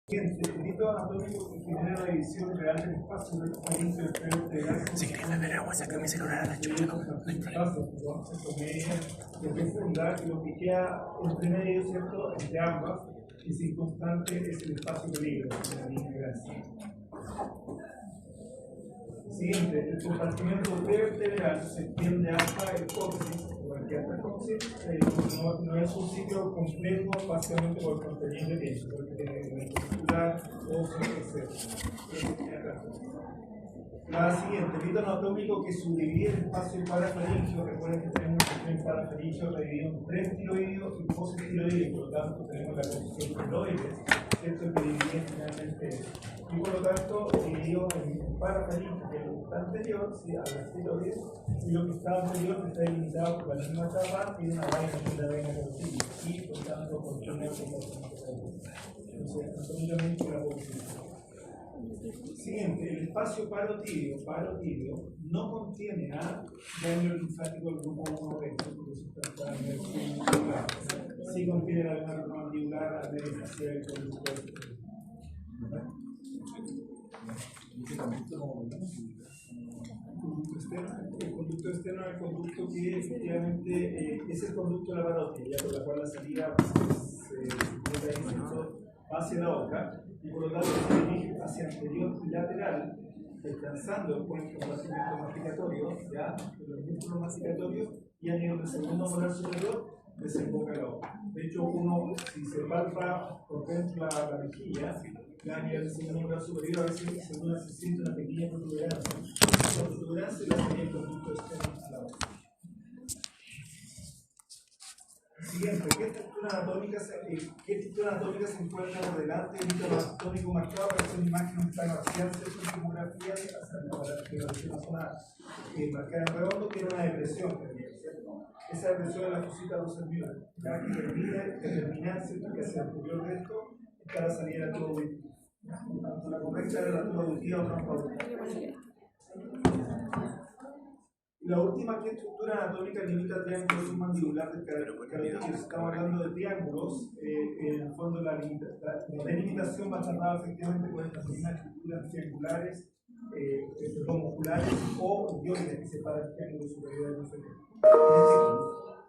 Siguiente, el hito anatómico que genera la división real del espacio del espacio de gases. Si queréis beber agua, saca mi celular a la chucha, no hay problema. Y lo que queda entre medio, ¿cierto?, entre ambas, es inconstante, es el espacio peligro, de la línea gracia. Siguiente, el compartimento vertebral se extiende hasta el coxis, porque hasta el coxis no es un sitio complejo básicamente por el contenido de tiempo, porque tiene muscular, óseo, etc. La siguiente, el hito anatómico que subdivide el espacio parafaringio. Recuerden que tenemos el parafaringio dividido en prestiroideo y postestiroideo, por lo tanto tenemos la posición tiroides, ¿cierto?, que divide finalmente eso. Y por lo tanto, dividido en el parafaringio, que es lo que está anterior, ¿sí?, a las tiroides, y lo que está anterior, que está delimitado por la misma capa, tiene una vaina que es la vaina carotídea, y por lo tanto contiene anatómicamente la posición. Siguiente, el espacio parotidio no contiene a ganglio linfático del grupo 1B, porque eso está en el muscular. Sí contiene la glándula mandibular, arteria facial y conducto externo. El conducto externo es el conducto que efectivamente es el conducto de la parotia, ya por la cual la salida hacia la boca, y por lo tanto se dirige hacia anterior y lateral, descansando por el compartimento masticatorio, ya, los músculos masticatorios, y a nivel del segundo molar superior desemboca la boca. De hecho, uno, si se palpa, contempla la mejilla, ya a nivel del segundo molar superior, a veces se siente una pequeña protuberancia. La protuberancia la sería el conducto externo a la boca. Siguiente, ¿qué estructura anatómica se encuentra por delante del hito anatómico marcado? Esta es una imagen que está marcial, en tomografía, hasta una zona marcada en redondo, que era una depresión también, ¿cierto? Esa depresión es la fosita dorsal ya que permite determinar, ¿cierto?, que hacia el anterior de esto está la salida de la tuba auditiva. Tanto la correcta era la tuba auditiva o trampa auditiva. La última, ¿qué estructura anatómica limita triángulos submandibular del carotídeo? Estamos hablando de triángulos, en el fondo la delimitación va tratada efectivamente por estas mismas estructuras triangulares, musculares o dioides que separan el triángulo superior del inferior.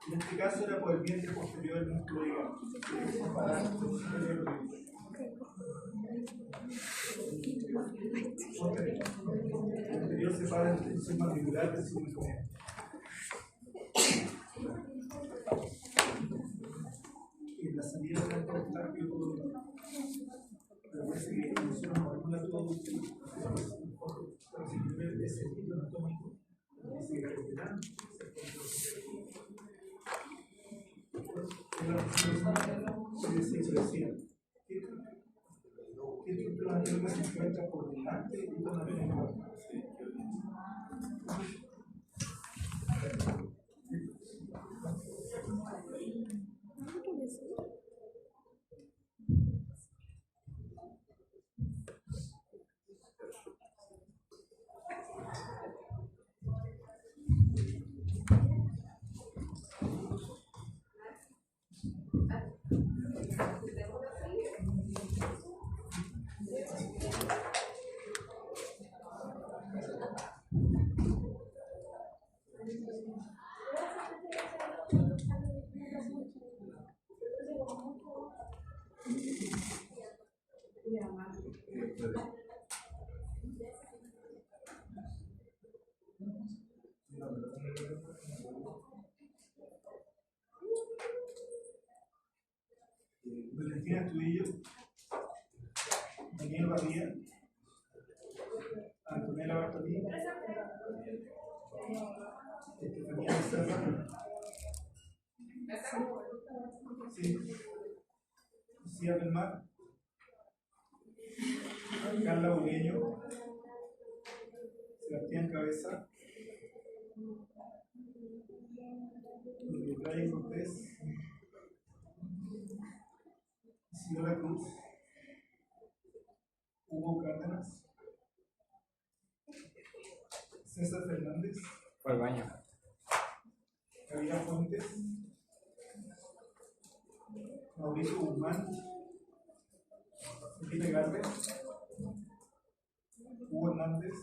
En este caso era por el vientre posterior del músculo hígado, que separa el superior del inferior. El anterior separa el submandibular del submandibular. Y la salida de la está que todo. Pero parece que funciona con alguna todo ese tipo anatómico. Dice ¿qué estructura anatómica se encuentra por delante y por anatómico? Valentina Estudillo, Daniel Badía, Antonella Bartolini, Estefanía Becerra, sí, Lucía del Mar, Carla Bugueño, Sebastián Cabeza, Brian Cortés, Isidora Cruz, Hugo Cárdenas, César Fernández, Fue al baño. Javier Fuentes, Mauricio Guzmán, Felipe Garbe, Hugo Hernández,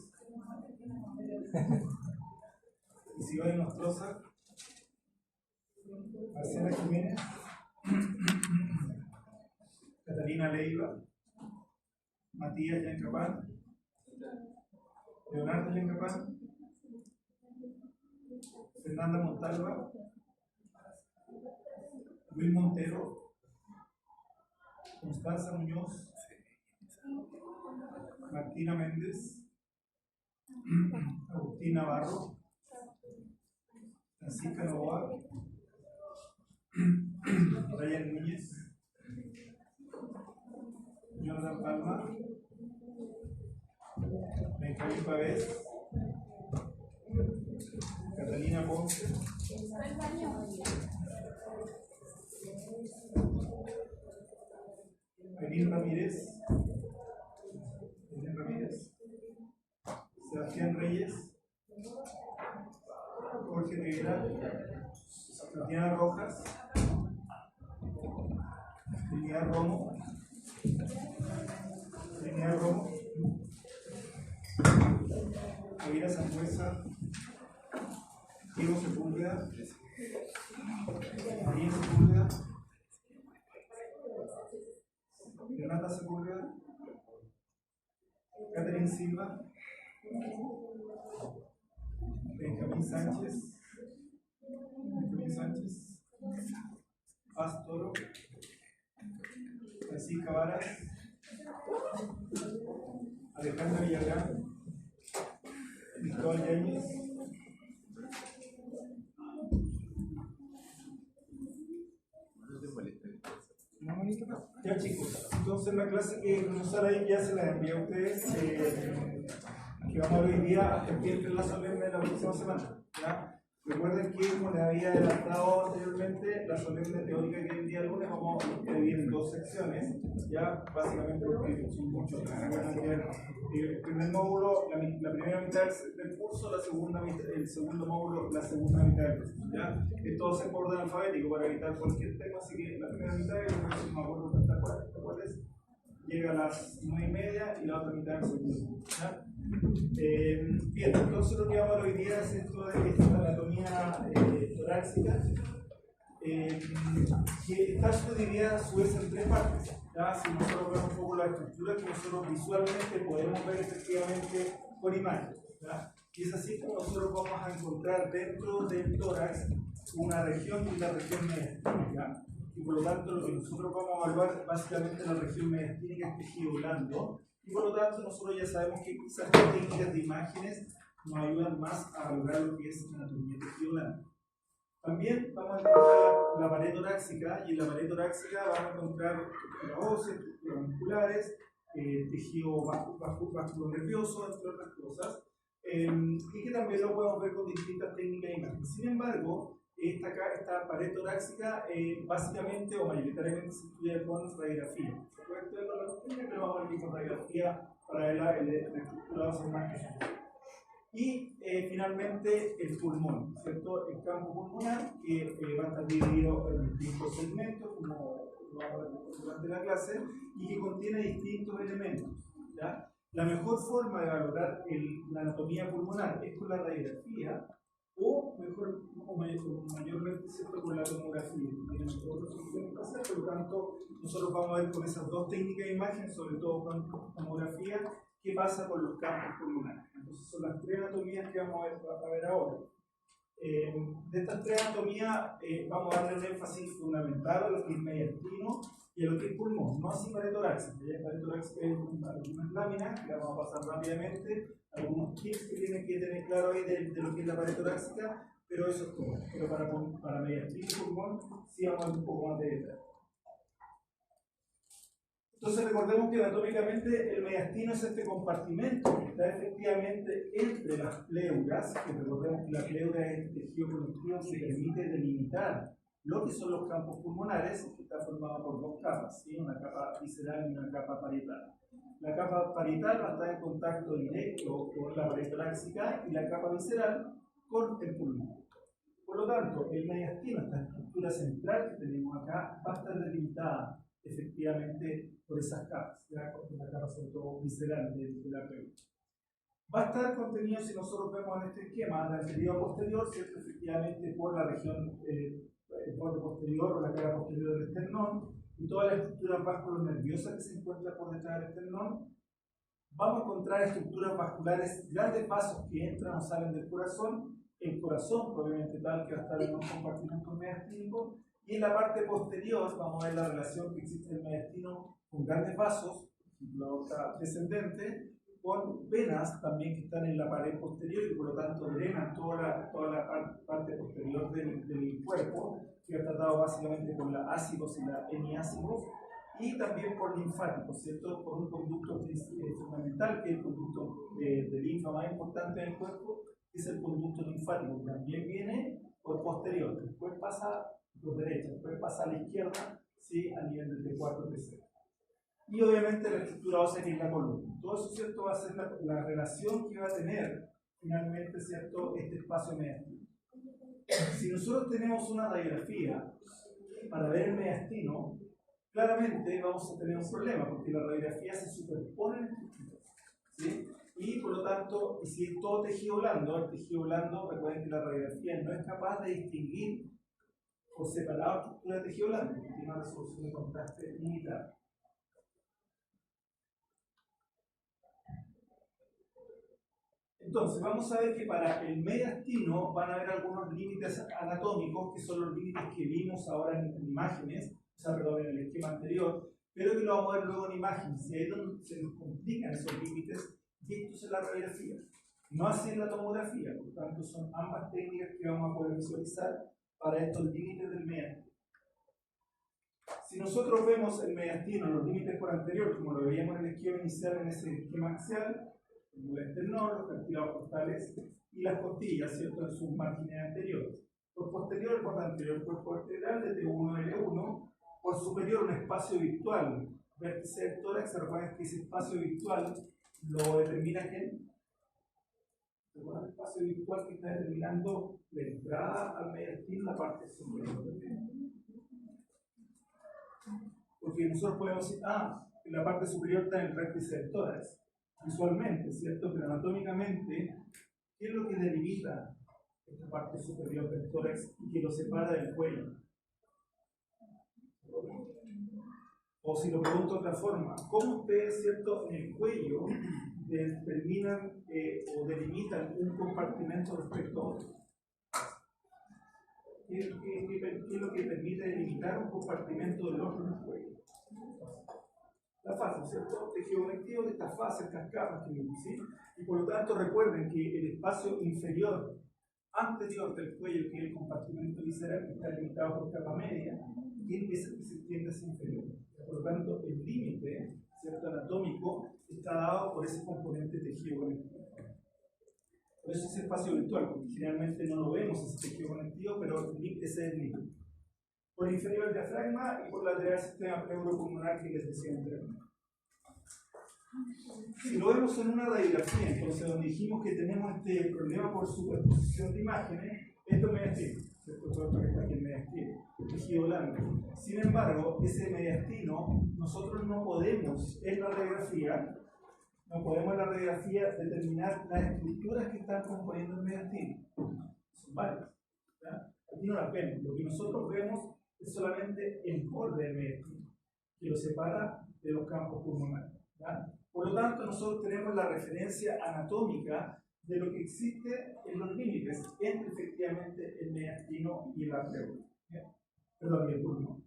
Isidore Nostroza, Marcela Jiménez, Catalina Leiva, Matías Yancapán, Leonardo Yancapán, Fernanda Montalva, Luis Montero, Constanza Muñoz, Martina Méndez, Agustín Navarro, Francisca Novoa, Brian Núñez, Jonathan Palma, Benjamín Pavés, Catalina Ponce, Elín Ramírez, Sebastián Reyes, Jorge Rivera, Tatiana Rojas, Trinidad Romo, Javiera Sangüesa, Diego Sepúlveda, María Sepúlveda, Renata Sepúlveda, Catherine Silva, Benjamín Sánchez, Paz Toro, Francisca Varas, Alejandra Villagrán, Cristóbal Yáñez, ya chicos, entonces la clase que vamos a ahí ya se la envié a ustedes, que vamos a ver hoy día hasta que entre la solemne de la próxima semana, ¿ya? Recuerden que, como les había adelantado anteriormente, la solemne teórica que el día lunes vamos a dividir en dos secciones, ya básicamente porque son muchos. El primer módulo, la primera mitad del curso, el segundo módulo, la segunda mitad del curso. ¿Ya? Esto se por orden alfabético para evitar cualquier tema, así que la primera mitad, y no me acuerdo cuál es, llega a las 9:30 y la otra mitad del segundo. ¿Ya? Bien, entonces lo que vamos a ver hoy día es esto de esta anatomía torácica, que está subdividida a su vez en tres partes. ¿Ya? Si nosotros vemos un poco la estructura que nosotros visualmente podemos ver efectivamente por imagen. ¿Ya? Y es así como nosotros vamos a encontrar dentro del tórax una región y la región mediastínica. Y por lo tanto lo que nosotros vamos a evaluar básicamente la región mediastínica es tejido blando. Y por lo tanto nosotros ya sabemos que esas técnicas de imágenes nos ayudan más a valorar lo que es anatomía de tejido blando. También vamos a encontrar la pared torácica, y en la pared torácica vamos a encontrar estructuras óseas, estructuras musculares, tejido vasculonervioso, entre otras cosas, y que también lo podemos ver con distintas técnicas de imagen. Sin embargo, esta pared torácica básicamente o mayoritariamente se estudia con radiografía. Se puede estudiar con la técnica, pero vamos a ver con radiografía para ver la estructura ósea más que son. Y finalmente el pulmón, ¿cierto? El campo pulmonar, que va a estar dividido en distintos segmentos, como lo vamos a ver durante la clase, y que contiene distintos elementos. ¿Ya? La mejor forma de valorar la anatomía pulmonar es con la radiografía, o mayormente, ¿cierto?, con la tomografía. Tienen otros soluciones para hacer, por lo tanto, nosotros vamos a ver con esas dos técnicas de imagen, sobre todo con tomografía, qué pasa con los campos pulmonares. Entonces son las tres anatomías que vamos a ver ahora. De estas tres anatomías vamos a darle un énfasis fundamental a lo que es mediastino y a lo que es pulmón, no así pared torácica. La pared torácica es algunas láminas que vamos a pasar rápidamente, algunos tips que tienen que tener claro ahí de lo que es la pared torácica, pero eso es todo. Pero para mediastino y pulmón sí vamos a ver un poco más de detalle. Entonces recordemos que anatómicamente el mediastino es este compartimento que está efectivamente entre las pleuras, que recordemos que la pleura es el tejido conectivo que permite delimitar lo que son los campos pulmonares, que está formado por dos capas, ¿sí? Una capa visceral y una capa parietal. La capa parietal va a estar en contacto directo con la pared torácica y la capa visceral con el pulmón. Por lo tanto, el mediastino, esta estructura central que tenemos acá, va a estar delimitada efectivamente por esas capas, ¿ya? Con la capa sobre todo visceral de la arteria. Va a estar contenido, si nosotros vemos en este esquema, de anterior a posterior, ¿cierto? Efectivamente por la región, el borde posterior o la cara posterior del esternón, y toda la estructura vasculonerviosa que se encuentra por detrás del esternón. Vamos a encontrar estructuras vasculares, grandes vasos que entran o salen del corazón, el corazón probablemente tal que va a estar en un compartimento mediastínico, y en la parte posterior vamos a ver la relación que existe del mediastino con grandes vasos, la aorta descendente, con venas también que están en la pared posterior y por lo tanto drenan toda la parte posterior del cuerpo, que ha tratado básicamente por la ácidos y la hemiácidos, y también por linfáticos, ¿cierto? Por un conducto fundamental, que es el conducto de linfa más importante del cuerpo, que es el conducto linfático, que también viene por posterior, después pasa por derecha, después pasa a la izquierda, ¿sí? A nivel del T4, T6. Y obviamente la estructura ósea que es la columna. Todo eso, ¿cierto? Va a ser la relación que va a tener finalmente, ¿cierto? Este espacio mediastino. Si nosotros tenemos una radiografía para ver el mediastino, claramente vamos a tener un problema, porque la radiografía se superpone en estructuras, ¿sí? Y por lo tanto, si es todo tejido blando, el tejido blando, recuerden que la radiografía no es capaz de distinguir por separado estructura de tejido blando, porque tiene una resolución de contraste limitada. Entonces, vamos a ver que para el mediastino van a haber algunos límites anatómicos, que son los límites que vimos ahora en imágenes, o sea, perdón, en el esquema anterior, pero que lo vamos a ver luego en imágenes, y ahí es donde se nos complican esos límites, y esto es la radiografía, no así en la tomografía, por tanto son ambas técnicas que vamos a poder visualizar para estos límites del mediastino. Si nosotros vemos el mediastino, los límites por anterior, como lo veíamos en el esquema inicial, en ese esquema axial, el esternón, los cartílagos costales y las costillas, ¿cierto? En sus márgenes anteriores. Por posterior, por anterior, cuerpo vertebral, desde T1 L1, por superior, un espacio virtual, vértice del tórax. Se recuerdan que ese espacio virtual lo determina ¿quién? El espacio virtual que está determinando la entrada al mediastino, la parte superior. Porque nosotros podemos decir, en la parte superior está el vértice del tórax. Visualmente, ¿cierto? Pero anatómicamente, ¿qué es lo que delimita esta parte superior del tórax y que lo separa del cuello? O si lo pregunto de otra forma, ¿cómo ustedes, ¿cierto?, en el cuello determinan o delimitan un compartimento respecto a otro? ¿Qué es lo que permite delimitar un compartimento del otro en el cuello? La fase, ¿cierto? Tejido conectivo de estas fases, estas capas que vimos, ¿sí? Y por lo tanto recuerden que el espacio inferior, anterior del cuello, que es el compartimento visceral, que está limitado por capa media, es el que se extiende hacia inferior. Por lo tanto, el límite, ¿cierto?, anatómico está dado por ese componente tejido conectivo. Por eso es espacio virtual, porque generalmente no lo vemos ese tejido conectivo, pero ese es el límite. Por inferior el diafragma y por lateral el sistema pleuropulmonar que les decía anteriormente. Si lo vemos en una radiografía, entonces donde dijimos que tenemos este problema por superposición de imágenes, esto es mediastino, ¿cierto? Todo esto que está aquí en mediastino, tejido blando. Sin embargo, ese mediastino, nosotros no podemos en la radiografía determinar las estructuras que están componiendo el mediastino. Son varias, ¿ya? Aquí no las vemos, lo que nosotros vemos es solamente el borde del mediastino, que lo separa de los campos pulmonares, ¿ya? Por lo tanto, nosotros tenemos la referencia anatómica de lo que existe en los límites entre efectivamente el mediastino y el arterio, perdón, y el pulmón.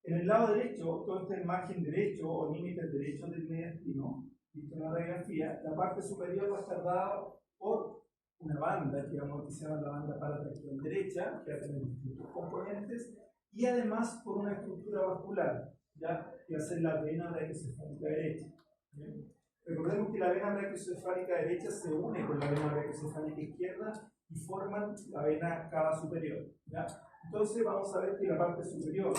En el lado derecho, todo este margen derecho o límites derechos del mediastino, visto en la radiografía, la parte superior va a estar dada por una banda que se llama la banda paratraqueal derecha, que va a tener distintos componentes, y además por una estructura vascular, ¿ya?, que va a ser la vena brachiocefálica derecha. ¿Bien? Recordemos que la vena brachiocefálica derecha se une con la vena brachiocefálica izquierda y forman la vena cava superior, ¿ya? Entonces vamos a ver que la parte superior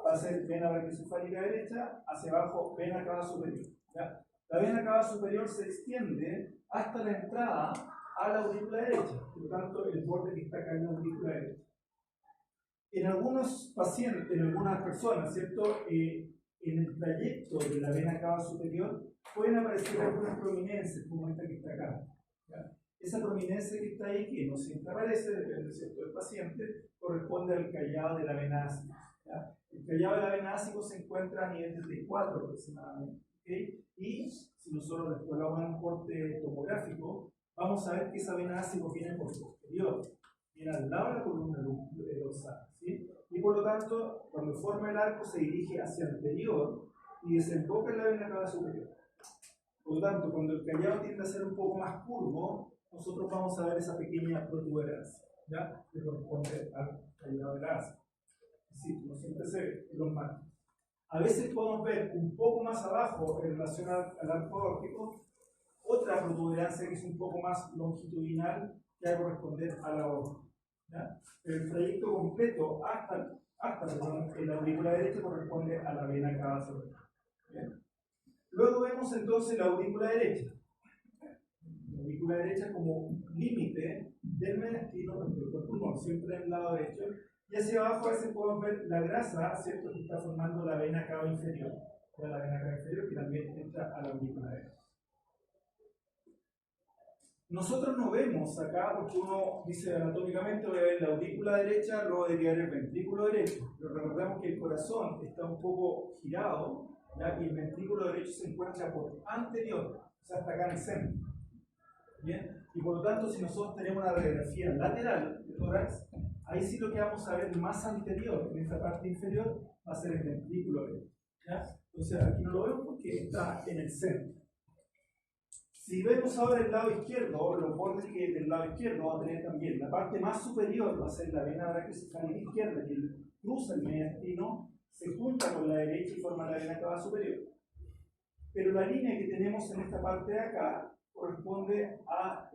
va a ser vena brachiocefálica derecha, hacia abajo vena cava superior, ¿ya? La vena cava superior se extiende hasta la entrada a la aurícula derecha, por lo tanto el borde que está acá en la aurícula derecha. En algunos pacientes, en algunas personas, ¿cierto? En el trayecto de la vena cava superior pueden aparecer algunas prominencias, como esta que está acá. ¿Ya? Esa prominencia que está ahí, que no siempre aparece, depende ¿cierto? Del paciente, corresponde al callado de la vena ácido. ¿Ya? El callado de la vena ácido se encuentra a nivel de T4 aproximadamente. ¿Okay? Y si nosotros después le damos un corte tomográfico, vamos a ver que esa vena ácido viene por posterior, viene al lado de la columna dorsal. ¿Sí? Y por lo tanto, cuando forma el arco se dirige hacia el anterior y desemboca en la vena cava superior. Por lo tanto, cuando el callado tiende a ser un poco más curvo, nosotros vamos a ver esa pequeña protuberancia, ¿ya? Que corresponde al callado de la asa. Sí, no siempre se ve en los márgenes. A veces podemos ver un poco más abajo, en relación al arco aórtico, otra protuberancia que es un poco más longitudinal, que va a corresponder a la aorta. El trayecto completo hasta en la aurícula derecha corresponde a la vena cava superior. Luego vemos entonces la aurícula derecha. La aurícula derecha como límite del mediastino, del pulmón, siempre en el lado derecho. Y hacia abajo a veces podemos ver la grasa, ¿cierto?, que está formando la vena cava inferior. La vena cava inferior que también entra a la aurícula derecha. Nosotros no vemos acá, porque uno dice anatómicamente, voy a ver la aurícula derecha, luego debería ver el ventrículo derecho. Pero recordemos que el corazón está un poco girado, ¿ya? Y el ventrículo derecho se encuentra por anterior, o sea, está acá en el centro. ¿Bien? Y por lo tanto, si nosotros tenemos una radiografía lateral de tórax, ahí sí lo que vamos a ver más anterior, en esta parte inferior, va a ser el ventrículo derecho. ¿Ya? Entonces aquí no lo vemos porque está en el centro. Si vemos ahora el lado izquierdo, los bordes que del lado izquierdo va a tener también la parte más superior, va a ser la vena brachiocefálica izquierda, que cruza el mediastino, se junta con la derecha y forma la vena cava superior. Pero la línea que tenemos en esta parte de acá corresponde a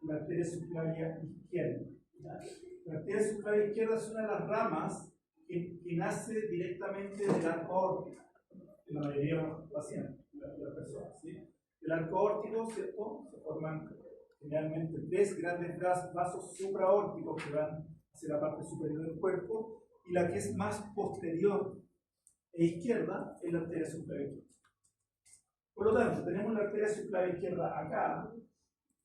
la arteria subclavia izquierda. ¿Ya? La arteria subclavia izquierda es una de las ramas que nace directamente del arco aórtico, en la mayoría de los pacientes, de las personas. ¿Sí? El arco aórtico, ¿cierto? Se forman generalmente tres grandes vasos supraórticos que van hacia la parte superior del cuerpo, y la que es más posterior e izquierda es la arteria subclavia izquierda. Por lo tanto, tenemos la arteria subclavia izquierda acá,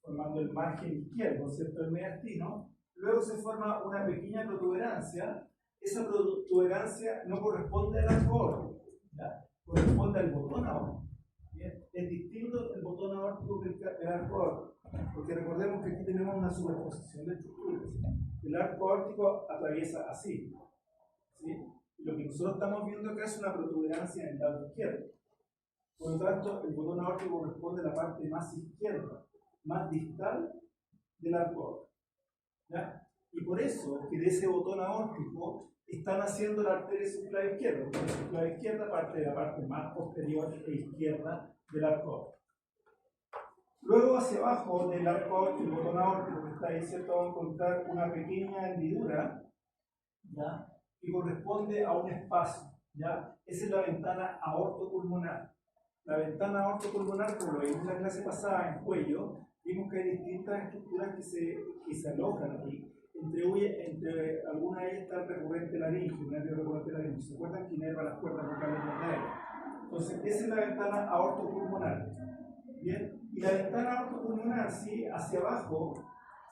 formando el margen izquierdo, ¿cierto?, el mediastino. Luego se forma una pequeña protuberancia. Esa protuberancia no corresponde al arco aórtico, corresponde al botón aórtico. ¿Bien? Es distinto el botón aórtico que el arco aórtico, porque recordemos que aquí tenemos una superposición de estructuras. El arco aórtico atraviesa así, ¿sí? Y lo que nosotros estamos viendo acá es una protuberancia en el lado izquierdo. Por lo tanto, el botón aórtico corresponde a la parte más izquierda, más distal del arco aórtico. ¿Ya? Y por eso que de ese botón aórtico están haciendo la arteria subclavia izquierda. La subclavia izquierda parte de la parte más posterior e izquierda del arco aórtico. Luego hacia abajo del arco aórtico, el botón aórtico que está ahí, ¿cierto?, vamos a encontrar una pequeña hendidura, ¿ya?, que corresponde a un espacio, ¿ya? Esa es la ventana aortopulmonar. La ventana aortopulmonar, como lo vimos en la clase pasada en cuello, vimos que hay distintas estructuras que se alojan aquí. Entre algunas de ellas está el recurrente laríngeo, el nervio recurrente laríngeo. ¿Se acuerdan que inerva las cuerdas vocales nasales? Entonces, esa es la ventana aortopulmonar. ¿Bien? Y la ventana aortopulmonar, sí, hacia abajo,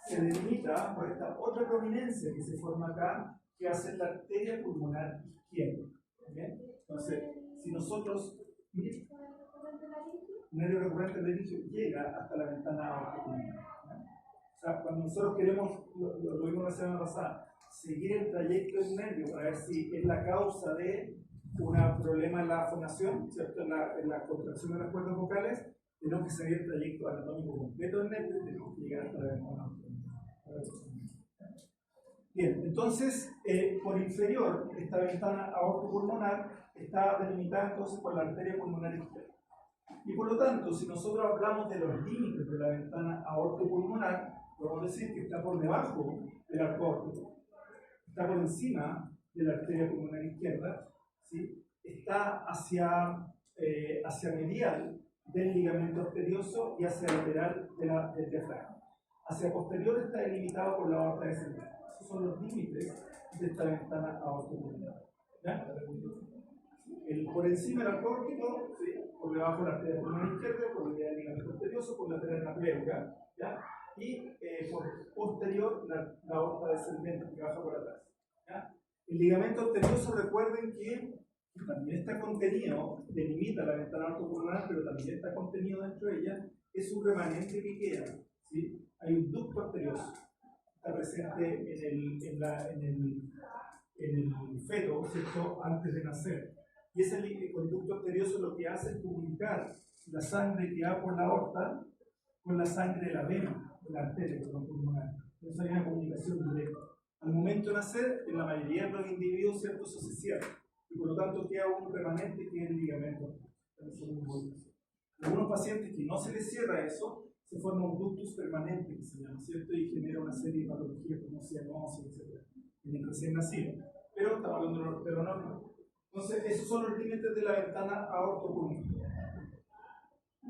se delimita por esta otra prominencia que se forma acá, que va a ser la arteria pulmonar izquierda. ¿Bien? Entonces, si nosotros el nervio recurrente laríngeo llega hasta la ventana aortopulmonar. O sea, cuando nosotros queremos, lo vimos la semana pasada, seguir el trayecto del nervio para ver si es la causa de un problema en la fonación, ¿cierto?, en la contracción de las cuerdas vocales, tenemos que seguir el trayecto anatómico completo del nervio y tenemos que llegar hasta la ventana aortopulmonar. Bien, entonces, por inferior, esta ventana aortopulmonar está delimitada entonces por la arteria pulmonar izquierda. Y por lo tanto, si nosotros hablamos de los límites de la ventana aortopulmonar, podemos decir que está por debajo del arco aórtico, está por encima de la arteria pulmonar izquierda, ¿sí?, está hacia medial del ligamento arterioso y hacia lateral del diafragma. Hacia posterior está delimitado por la aorta descendente. Esos son los límites de esta ventana aortopulmonar. ¿Ya? Por encima del acórtico, ¿sí? Por debajo de la arteria pulmonar izquierda, por detrás del ligamento posterior, por lateral de la pleura, ¿ya? Y por posterior la aorta descendente que baja por atrás. ¿Ya? El ligamento arterioso, recuerden que también está contenido, delimita la ventana aortopulmonar, pero también está contenido dentro de ella, es un remanente que queda. ¿Sí? Hay un ducto arterioso, está presente en el feto, ¿cierto? Antes de nacer. Y ese conducto arterioso lo que hace es comunicar la sangre que va por la aorta con la sangre de la vena, de la arteria pulmonar. Entonces hay una comunicación directa. Al momento de nacer, en la mayoría de los individuos, ¿cierto? Eso se cierra. Y por lo tanto queda un remanente que es el ligamento. En algunos pacientes que no se les cierra eso, se forma un ductus permanente, que se llama, ¿cierto? Y genera una serie de patologías como cianosis, etc. En el recién nacido. Pero estamos hablando de lo normal. Entonces, esos son los límites de la ventana aortopulmonar.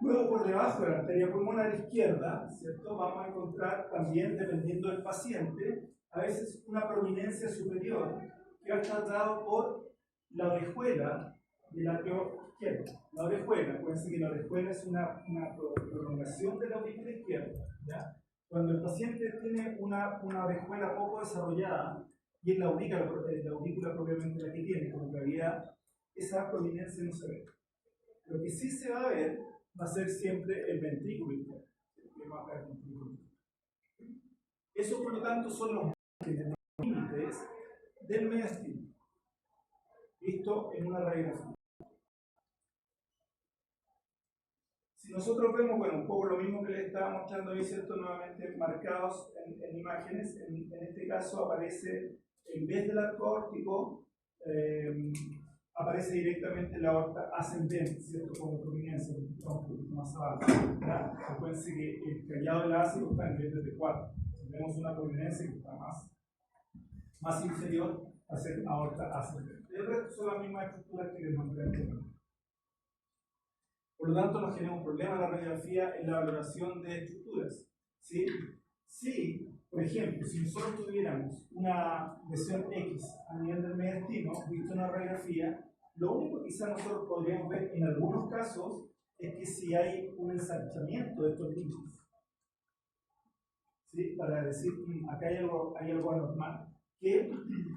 Luego, por debajo de la arteria pulmonar izquierda, ¿cierto? Vamos a encontrar también, dependiendo del paciente, a veces una prominencia superior que va a estar dado por la orejuela del atrio izquierdo. La orejuela, acuérdense que la orejuela es una prolongación de la aurícula izquierda. ¿Ya? Cuando el paciente tiene una orejuela poco desarrollada, y es la aurícula propiamente la que tiene, como cavidad, esa prominencia no se ve. Lo que sí se va a ver va a ser siempre el ventrículo izquierdo. Eso, por lo tanto, son los límites del mediastino, visto en una radiografía. Si nosotros vemos, bueno, un poco lo mismo que les estaba mostrando ahí, ¿cierto? Nuevamente marcados en imágenes, en este caso aparece, en vez del arco aórtico, aparece directamente la aorta ascendente, ¿cierto? Como prominencia, un poquito más abajo. Acuérdense que el callado del ácido está en vez de 4. Si vemos una prominencia que está más inferior, va a ser aorta ascendente. El resto son las mismas estructuras que les mostré anteriormente. Por lo tanto, nos genera un problema en la radiografía en la valoración de estructuras. ¿Sí? Sí, por ejemplo, si nosotros tuviéramos una lesión X a nivel del mediastino, visto en una radiografía, lo único que quizás nosotros podríamos ver en algunos casos es que si hay un ensanchamiento de estos límites. ¿Sí? Para decir, acá hay algo anormal, que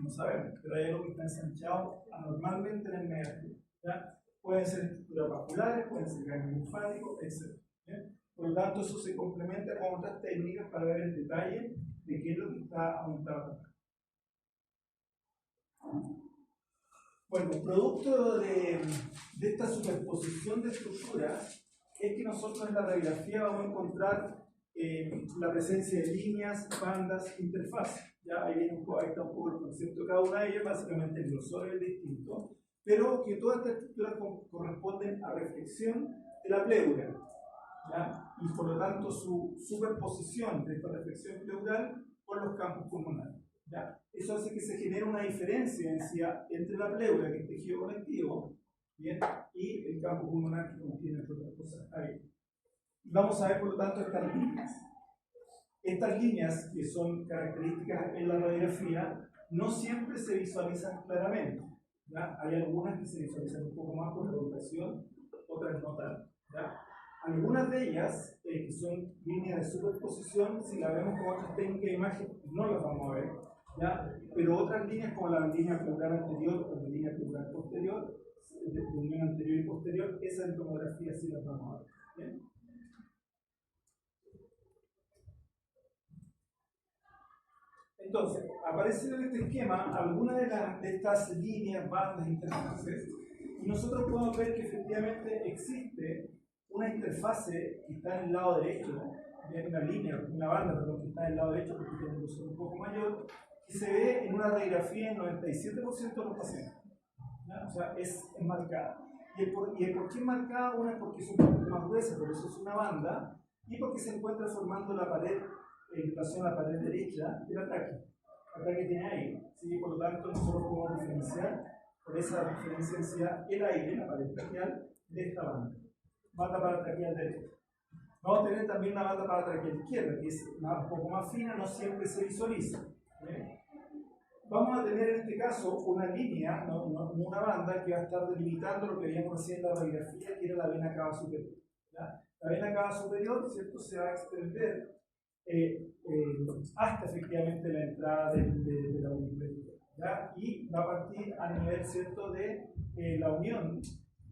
no sabemos, pero hay algo que está ensanchado anormalmente en el mediastino. ¿Ya? Pueden ser estructuras vasculares, pueden ser ganglios linfáticos, etc. ¿Bien? Por lo tanto, eso se complementa con otras técnicas para ver el detalle de qué es lo que está aumentado. Bueno, producto de esta superposición de estructuras es que nosotros en la radiografía vamos a encontrar la presencia de líneas, bandas, interfaces. ¿Ya? Ahí está un poco el concepto de cada una de ellas, básicamente el glossorio es distinto, pero que todas estas estructuras corresponden a reflexión de la pleura, ¿ya? Y por lo tanto su superposición de esta reflexión pleural con los campos pulmonares, ¿ya? Eso hace que se genere una diferencia entre la pleura, que es tejido conectivo, ¿bien? Y el campo pulmonar, que contiene otras cosas ahí. Vamos a ver por lo tanto estas líneas. Estas líneas, que son características en la radiografía, no siempre se visualizan claramente. ¿Ya? Hay algunas que se visualizan un poco más por la educación, otras no tanto. Algunas de ellas, que son líneas de superposición, si las vemos con otras técnicas de imagen, no las vamos a ver. ¿Ya? Pero otras líneas, como la línea pleural anterior o la línea pleural posterior, de unión anterior y posterior, esa en tomografía sí las vamos a ver. ¿Bien? Entonces, aparecen en este esquema algunas de estas líneas, bandas, interfaces, y nosotros podemos ver que efectivamente existe una interfase que está en el lado derecho, una línea, una banda, perdón, que está en el lado derecho porque tiene un grosor un poco mayor, que se ve en una radiografía en 97% de los pacientes. ¿Ya? O sea, es marcada. Y el por qué es marcada, una es porque es un poco más gruesa, por eso es una banda, y porque se encuentra formando la pared en relación a la pared derecha del tráquea. La tráquea tiene aire, ¿sí? Por lo tanto nosotros podemos diferenciar por esa diferencia el aire, la pared traqueal, de esta banda paratraqueal derecha. Vamos a tener también una banda paratraqueal izquierda, que es un poco más fina, no siempre se visualiza. vamos a tener en este caso una línea, no una banda que va a estar delimitando lo que veíamos recién en la radiografía, que era la vena cava superior. ¿Ya? La vena cava superior, ¿cierto?, se va a extender hasta efectivamente la entrada de la auricular, ¿ya? Y va a partir a nivel, ¿cierto?, de la unión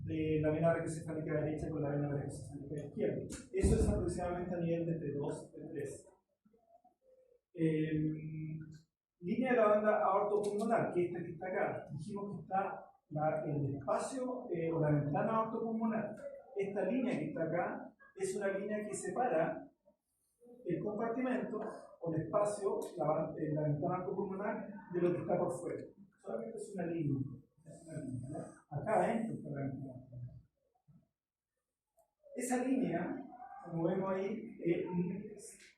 de la vena brachiocefálica derecha con la vena brachiocefálica izquierda. Eso es aproximadamente a nivel de T2, T3. Línea de la banda aortopulmonar, que es esta que está acá. Dijimos que está el espacio o la ventana aortopulmonar. Esta línea que está acá es una línea que separa el compartimento o el espacio, la ventana aortopulmonar, de lo que está por fuera. Solamente es una línea. ¿No? Acá adentro está la ventana. Esa línea, como vemos ahí,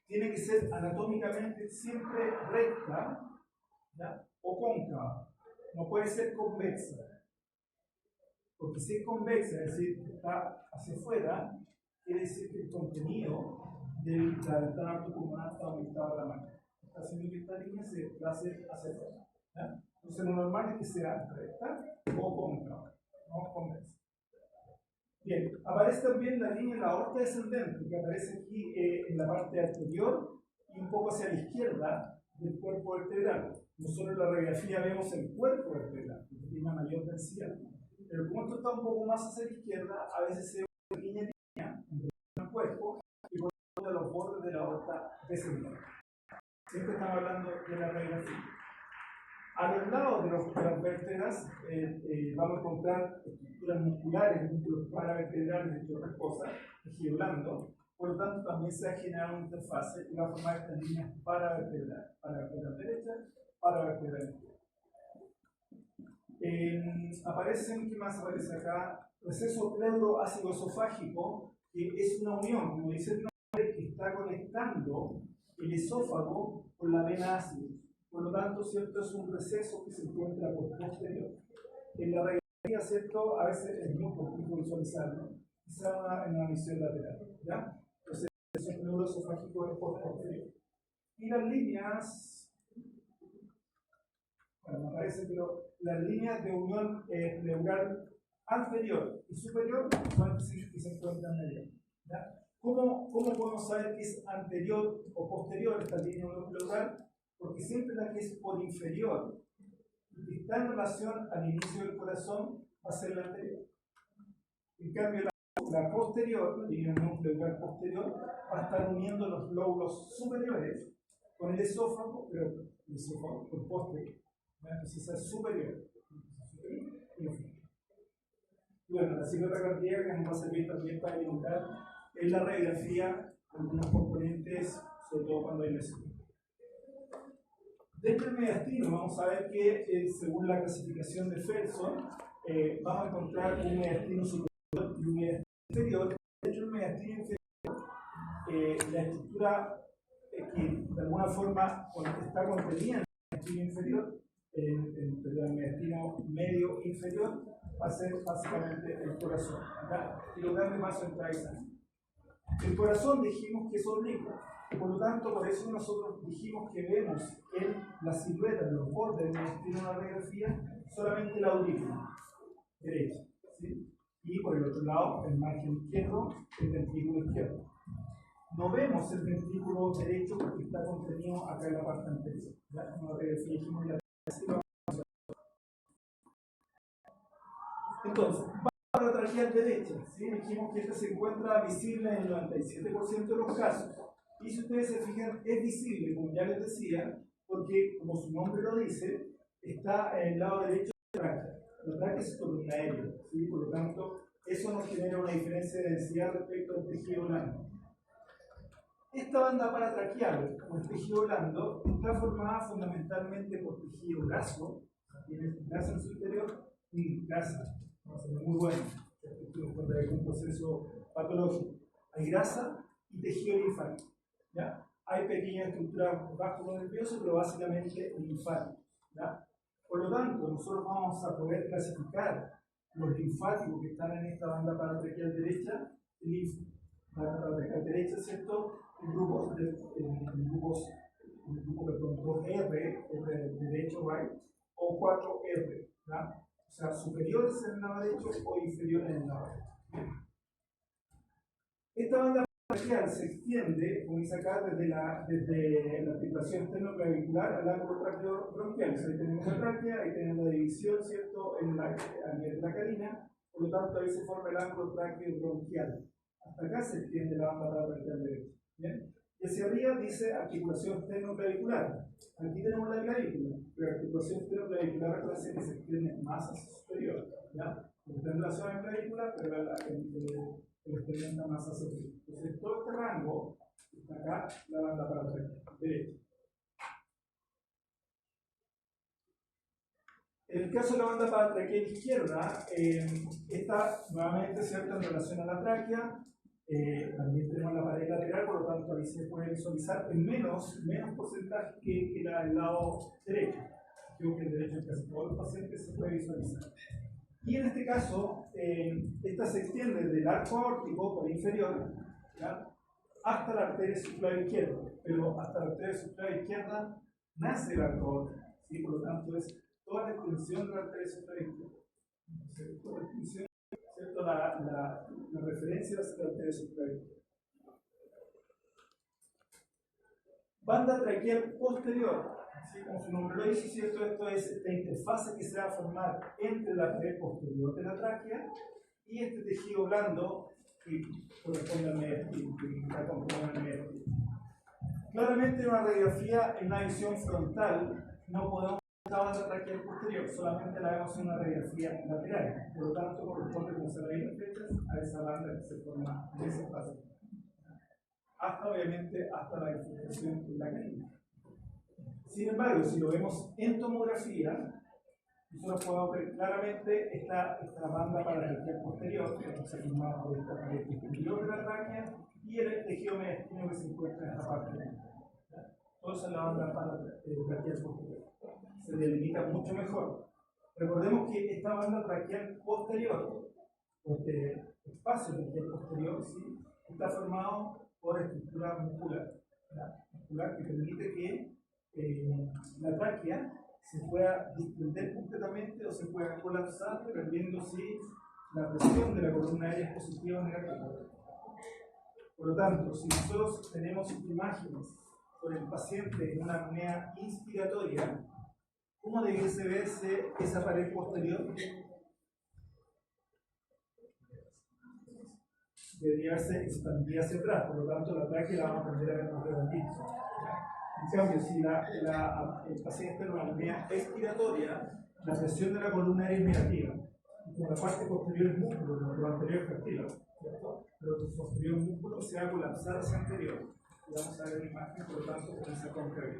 tiene que ser anatómicamente siempre recta, ¿ya?, o cóncava. No puede ser convexa. Porque si es convexa, es decir, está hacia afuera, quiere decir que el contenido de la ventana aortopulmonar está aumentado a la mano. Está haciendo que esta línea se desplace hacia afuera. ¿Ya? Entonces lo normal es que sea recta o cóncava, no convexa. Bien, aparece también la línea de la aorta descendente, que aparece aquí en la parte anterior y un poco hacia la izquierda del cuerpo vertebral. Nosotros en la radiografía vemos el cuerpo vertebral, que tiene una mayor densidad. Pero como esto está un poco más hacia la izquierda, a veces se ve una pequeña línea entre el cuerpo y por los bordes de la aorta descendente. Siempre estamos hablando de la radiografía. A los lados de las vértebras vamos a encontrar estructuras musculares, músculos paravertebrales, entre otras cosas, tejido blando. Por lo tanto, también se ha generado una interfase y va a formar estas líneas paravertebrales. Paravertebral derecha, paravertebral izquierda. Aparecen, ¿qué más aparece acá? Receso pleuroácido esofágico, que es una unión, como dice el nombre, que está conectando el esófago con la vena ácida. Por lo tanto, ¿cierto?, es un receso que se encuentra por posterior. En la radiografía, ¿cierto?, a veces es muy complejo visualizarlo, quizá en una visión lateral, ¿ya? Entonces, el receso pleuroesofágico es por posterior. Y las líneas, bueno, me parece, pero las líneas de unión pleural anterior y superior son las que se encuentran allá, ¿ya? ¿Cómo podemos saber que es anterior o posterior esta línea de unión pleural? Porque siempre la que es por inferior y que está en relación al inicio del corazón va a ser la anterior. En cambio, la posterior, la línea de unión pleural posterior, va a estar uniendo los lóbulos superiores con el esófago, pero el esófago por posterior. Entonces esa es superior. Bueno, la silueta cardíaca nos va a servir también para delimitar en la radiografía algunos componentes, sobre todo cuando hay lesión. Dentro del mediastino vamos a ver que según la clasificación de Felson vamos a encontrar un mediastino superior y un mediastino inferior. Dentro del mediastino inferior la estructura que de alguna forma está contenida en el mediastino inferior, entre el mediastino medio inferior, va a ser básicamente el corazón, ¿verdad? Y los grandes vasos entradas y sangre. El corazón dijimos que es oblicuo. Por lo tanto, por eso nosotros dijimos que vemos en la silueta, en los bordes del mediastino de la radiografía, solamente la aurícula derecha, ¿sí? Y por el otro lado, el margen izquierdo, el ventrículo izquierdo. No vemos el ventrículo derecho porque está contenido acá en la parte anterior. ¿Ya? En la radiografía dijimos la entonces, para la traqueal derecha, ¿sí? Dijimos que esta se encuentra visible en el 97% de los casos. Y si ustedes se fijan, es visible, como ya les decía, porque, como su nombre lo dice, está en el lado derecho de la tráquea. La tráquea es columna aérea, ¿sí? Por lo tanto, eso nos genera una diferencia de densidad respecto al tejido blando. Esta banda paratraqueal, o el tejido blando, está formada fundamentalmente por tejido graso, tiene grasa en su interior y grasa, muy bueno, cuando hay un proceso patológico. Hay grasa y tejido linfático. ¿Ya? Hay pequeñas estructuras vasculonerviosas, pero básicamente linfáticos. ¿Ya? Por lo tanto, nosotros vamos a poder clasificar los linfáticos que están en esta banda paratraqueal derecha, banda paratraqueal derecha, ¿cierto? En grupos perdón, 2R, derecho, right, o 4R, ¿ya? O sea, superiores en el lado derecho o inferiores en el lado derecho. Esta banda braquial se extiende, como dice acá, desde la articulación esternoclavicular al ángulo tráqueo-bronquial. O sea, ahí tenemos la tráquea, ahí tenemos la división, ¿cierto?, a nivel de la carina, por lo tanto ahí se forma el ángulo tráqueo-bronquial. Hasta acá se extiende la banda parabraquial derecha. ¿Bien? Y hacia arriba dice articulación esternoclavicular. Aquí tenemos la clavícula, pero la articulación esternoclavicular recuerda que se extiende más hacia superior. ¿Ya? Está en relación a la clavícula, pero el experimenta más hacia arriba. Entonces, todo este rango está acá, la banda parabraquial derecha. En el caso de la banda paratraqueal izquierda, está nuevamente, ¿cierto?, en relación a la tráquea. También tenemos la pared lateral, por lo tanto ahí se puede visualizar en menos porcentaje que el lado derecho. Creo que el derecho en casi todos los pacientes se puede visualizar. Y en este caso, esta se extiende del arco aórtico por inferior, ¿ya?, hasta la arteria subclavia izquierda, pero hasta la arteria subclavia izquierda nace el arco aórtico, ¿sí? Por lo tanto es toda la extensión de la arteria subclavia izquierda. Toda la extensión, ¿cierto?, la referencia hacia la arteria subclavia izquierda. Banda traqueal posterior. Así como su nombre lo dice, ¿cierto? Esto es la interfase que se va a formar entre la pared posterior de la tráquea y este tejido blando que corresponde al mediastino, que está compuesto al mediastino. Claramente en una radiografía, en una visión frontal, no podemos ver la banda traqueal posterior, solamente la vemos en una radiografía lateral. Por lo tanto, corresponde, como se ve en las flechas, a esa banda que se forma en ese espacio. Hasta, obviamente, hasta la infiltración en la carina. Sin embargo, si lo vemos en tomografía, nosotros podemos ver claramente esta banda paratraqueal posterior, que se formada por esta pared posterior de la tráquea, y el tejido mediastino que se encuentra en esta parte. Entonces la banda paratraqueal posterior se delimita mucho mejor. Recordemos que esta banda traqueal posterior, este espacio traqueal posterior, ¿sí?, está formado por estructura muscular que permite que la tráquea se pueda distender completamente o se pueda colapsar, dependiendo si la presión de la columna aérea es positiva o negativa. Por lo tanto, si nosotros tenemos imágenes por el paciente en una apnea inspiratoria, ¿cómo debiese verse esa pared posterior? Debería verse expandida hacia atrás, por lo tanto la tráquea la vamos a tender a ver más redondita. En cambio, si el paciente tiene una apnea expiratoria, la presión de la columna aérea es negativa. Como la parte posterior es músculo, lo anterior es cartílago, ¿cierto? Pero el posterior músculo se va a colapsar hacia anterior. Y vamos a ver una imagen, por lo tanto, con esa concavida.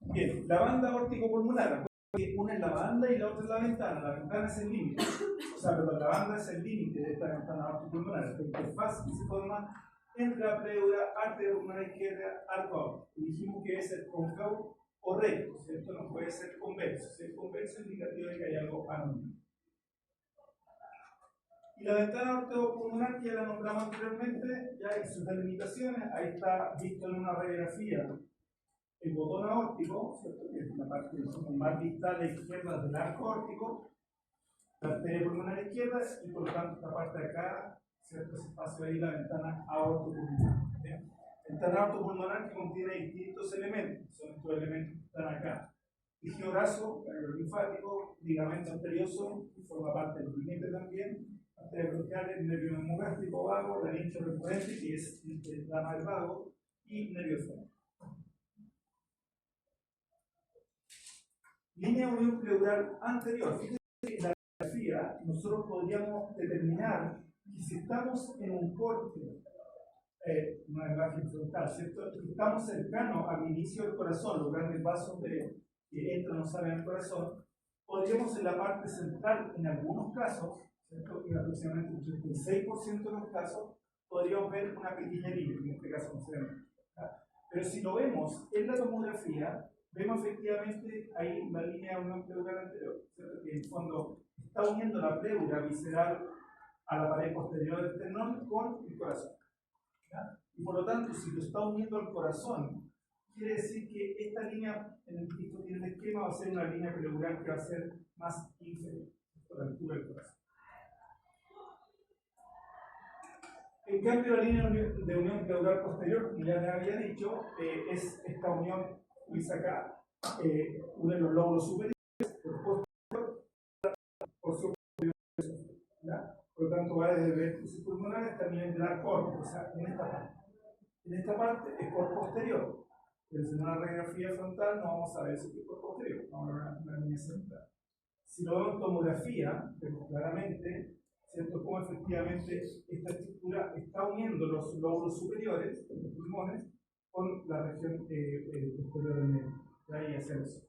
Bien, la banda aórtico-pulmonar. Que una es la banda y la otra es la ventana. La ventana es el límite. O sea, perdón, la banda es el límite de esta ventana aórtico-pulmonar. Esta interfaz que se forma entre la pleura, arteria pulmonar izquierda, arco aórtico. Dijimos que es el cóncavo o recto, ¿cierto? No puede ser convexo. Si es convexo, es indicativo de que hay algo anómalo. Y la ventana aórtico-pulmonar, que ya la nombramos anteriormente, ya hay sus delimitaciones. Ahí está visto en una radiografía el botón aórtico, ¿cierto?, que es la parte más distal a la izquierda del arco aórtico, la arteria pulmonar izquierda, y por lo tanto esta parte de acá, ¿cierto?, ese espacio ahí, la ventana aortopulmonar. ¿Bien? Ventana aortopulmonar que contiene distintos elementos, son estos elementos que están acá. Tejido graso, canal linfático, ligamento arterioso, que forma parte del límite también, arterias bronquiales, nervio neumogástrico vago, laringe recurrente, que es el trama del vago, y nervio esférico. Línea unión pleural anterior. Fíjense que en la radiografía nosotros podríamos determinar que si estamos en un corte, una imagen frontal, ¿cierto?, estamos cercanos al inicio del corazón, los grandes vasos que entran o salen del corazón, podríamos en la parte central, en algunos casos, ¿cierto?, en aproximadamente el 36% de los casos, podríamos ver una pequeña línea, en este caso no se ve. Pero si lo vemos en la tomografía, vemos efectivamente ahí la línea de unión pleural anterior, ¿cierto?, que en el fondo está uniendo la pleura visceral a la pared posterior del esternón con el corazón. ¿Ya? Y por lo tanto, si lo está uniendo al corazón, quiere decir que esta línea en el que tiene el esquema va a ser una línea pleurial que va a ser más inferior por la altura del corazón. En cambio, la línea de unión pleural posterior, como ya les había dicho, es esta unión que dice acá, une los lóbulos superiores, porción posterior, ¿ya? Por lo tanto, va desde el vértice pulmonar hasta el nivel del arco óptico, o sea, en esta parte. En esta parte es por posterior, pero en una radiografía frontal no vamos a ver eso que es por posterior, vamos a ver una línea central. Si lo vemos en tomografía, vemos claramente, ¿cierto?, cómo efectivamente esta estructura está uniendo los lóbulos superiores, los pulmones, con la región posterior del medio. De ahí hacer eso.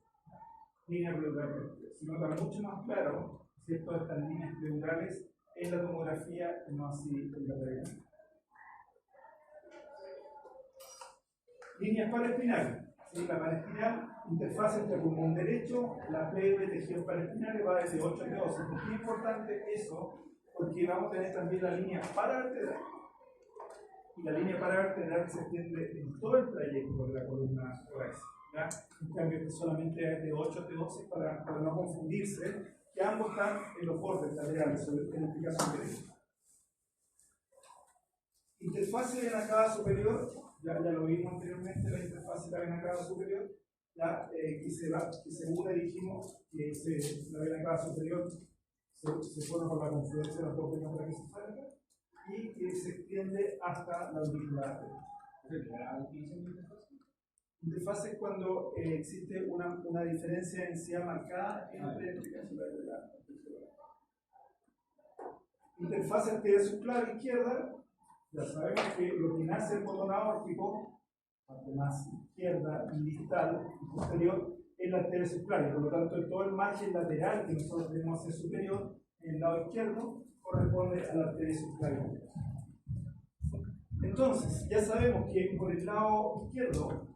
Línea pleural. Se nota mucho más claro, ¿cierto?, estas líneas pleurales en la tomografía y no así en la radiografía. Líneas paraespinales. ¿Sí? La paraespinal, interfaz entre pulmón derecho, la plebe, tejidos paraespinales va desde 8 a 12. ¿Por qué es importante eso? Porque vamos a tener también la línea paravertebral. Y la línea paravertebral se extiende en todo el trayecto de la columna torácica. En cambio, que solamente es de 8 a 12 para no confundirse, que ambos están en los bordes laterales, en este caso derecho. Interfase vena cava superior, ya lo vimos anteriormente, la interfase de la vena cava superior, ya, que se une, dijimos, que la vena cava superior se forma por la confluencia de las dos venas braquiocefálicas y que se extiende hasta la auricular. Interfase es cuando existe una diferencia de densidad marcada entre el capsular y la articular. Interfase arterial subclaviana izquierda. Ya sabemos que lo que nace el botón aórtico, parte más izquierda y distal y posterior, es la arteria subclaviana. Por lo tanto, todo el margen lateral que nosotros tenemos hacia superior, en el lado izquierdo, corresponde a la arteria subclaviana. Entonces, ya sabemos que por el lado izquierdo,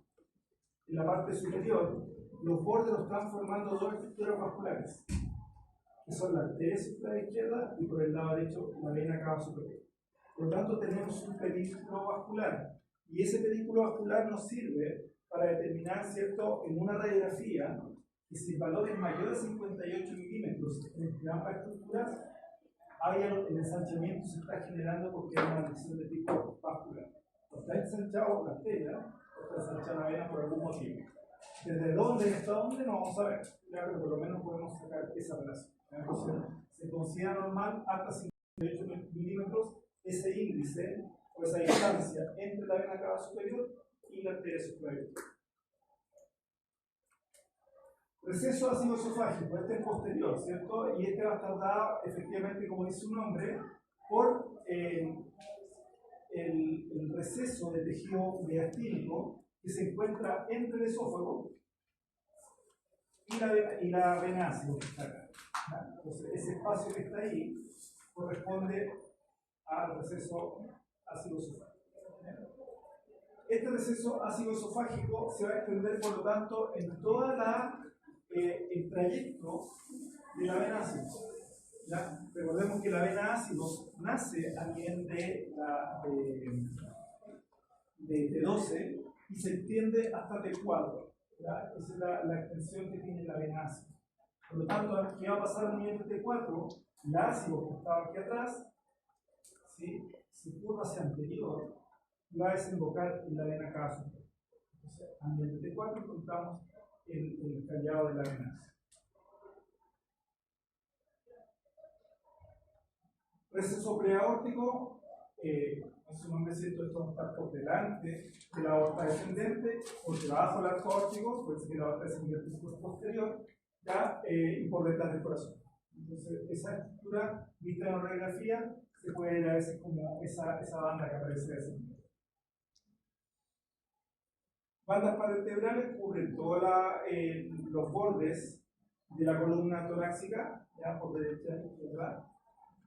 en la parte superior, los bordes lo están formando dos estructuras vasculares, que son la arteria subclaviana izquierda y por el lado derecho, la vena cava superior. Por lo tanto, tenemos un pedículo vascular. Y ese pedículo vascular nos sirve para determinar, ¿cierto?, en una radiografía, que si el valor es mayor a 58 milímetros entre ambas estructuras, el ensanchamiento se está generando porque hay una lesión de tipo vascular. O está ensanchado la arteria, o está ensanchada la vena por algún motivo. Desde dónde hasta dónde no vamos a ver, ya, pero por lo menos podemos sacar esa relación. Entonces, se considera normal hasta 58 milímetros ese índice o esa distancia entre la vena cava superior y la arteria subclaviana. Receso ácido esofágico, este es posterior, ¿cierto? Y este va a estar dado efectivamente, como dice su nombre, por el receso de tejido mediastínico que se encuentra entre el esófago y la vena ácido que está acá. Entonces, ese espacio que está ahí corresponde al receso ácido esofágico. Este receso ácido esofágico se va a extender, por lo tanto, en todo el trayecto de la vena ácido. ¿Ya? Recordemos que la vena ácido nace a nivel de T12 y se extiende hasta T4. ¿Ya? Esa es la extensión que tiene la vena ácido. Por lo tanto, ¿qué va a pasar a nivel de T4? La ácido que estaba aquí atrás, ¿sí?, se curva hacia anterior y va a desembocar en la vena cava superior. Entonces, a nivel de T4 encontramos el callado de la vena. Receso preaórtico, en su nombre cierto, esto va a estar por delante de la aorta descendente, por debajo del arco aórtico, puede ser que la aorta descendente es posterior, ¿ya? Y por detrás del corazón. Entonces, esa estructura vista en la radiografía se puede ver a veces como esa banda que aparece descendente. Bandas paravertebrales cubren todos los bordes de la columna torácica, ya por derecha y izquierda.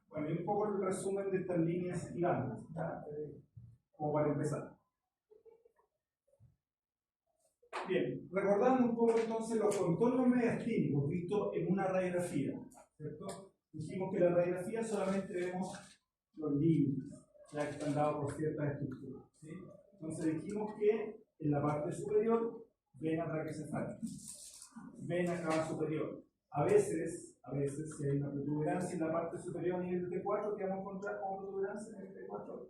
Bueno, y un poco el resumen de estas líneas y bandas, como para empezar. Bien, recordando un poco entonces los contornos mediastínicos vistos en una radiografía, ¿cierto? Dijimos que en la radiografía solamente vemos los límites, ya que están dados por ciertas estructuras. ¿Sí? Entonces dijimos que en la parte superior, vena brachiocefálica, vena cava superior. A veces, si hay una protuberancia en la parte superior a nivel de T4, ¿qué vamos a encontrar como protuberancia en el T4?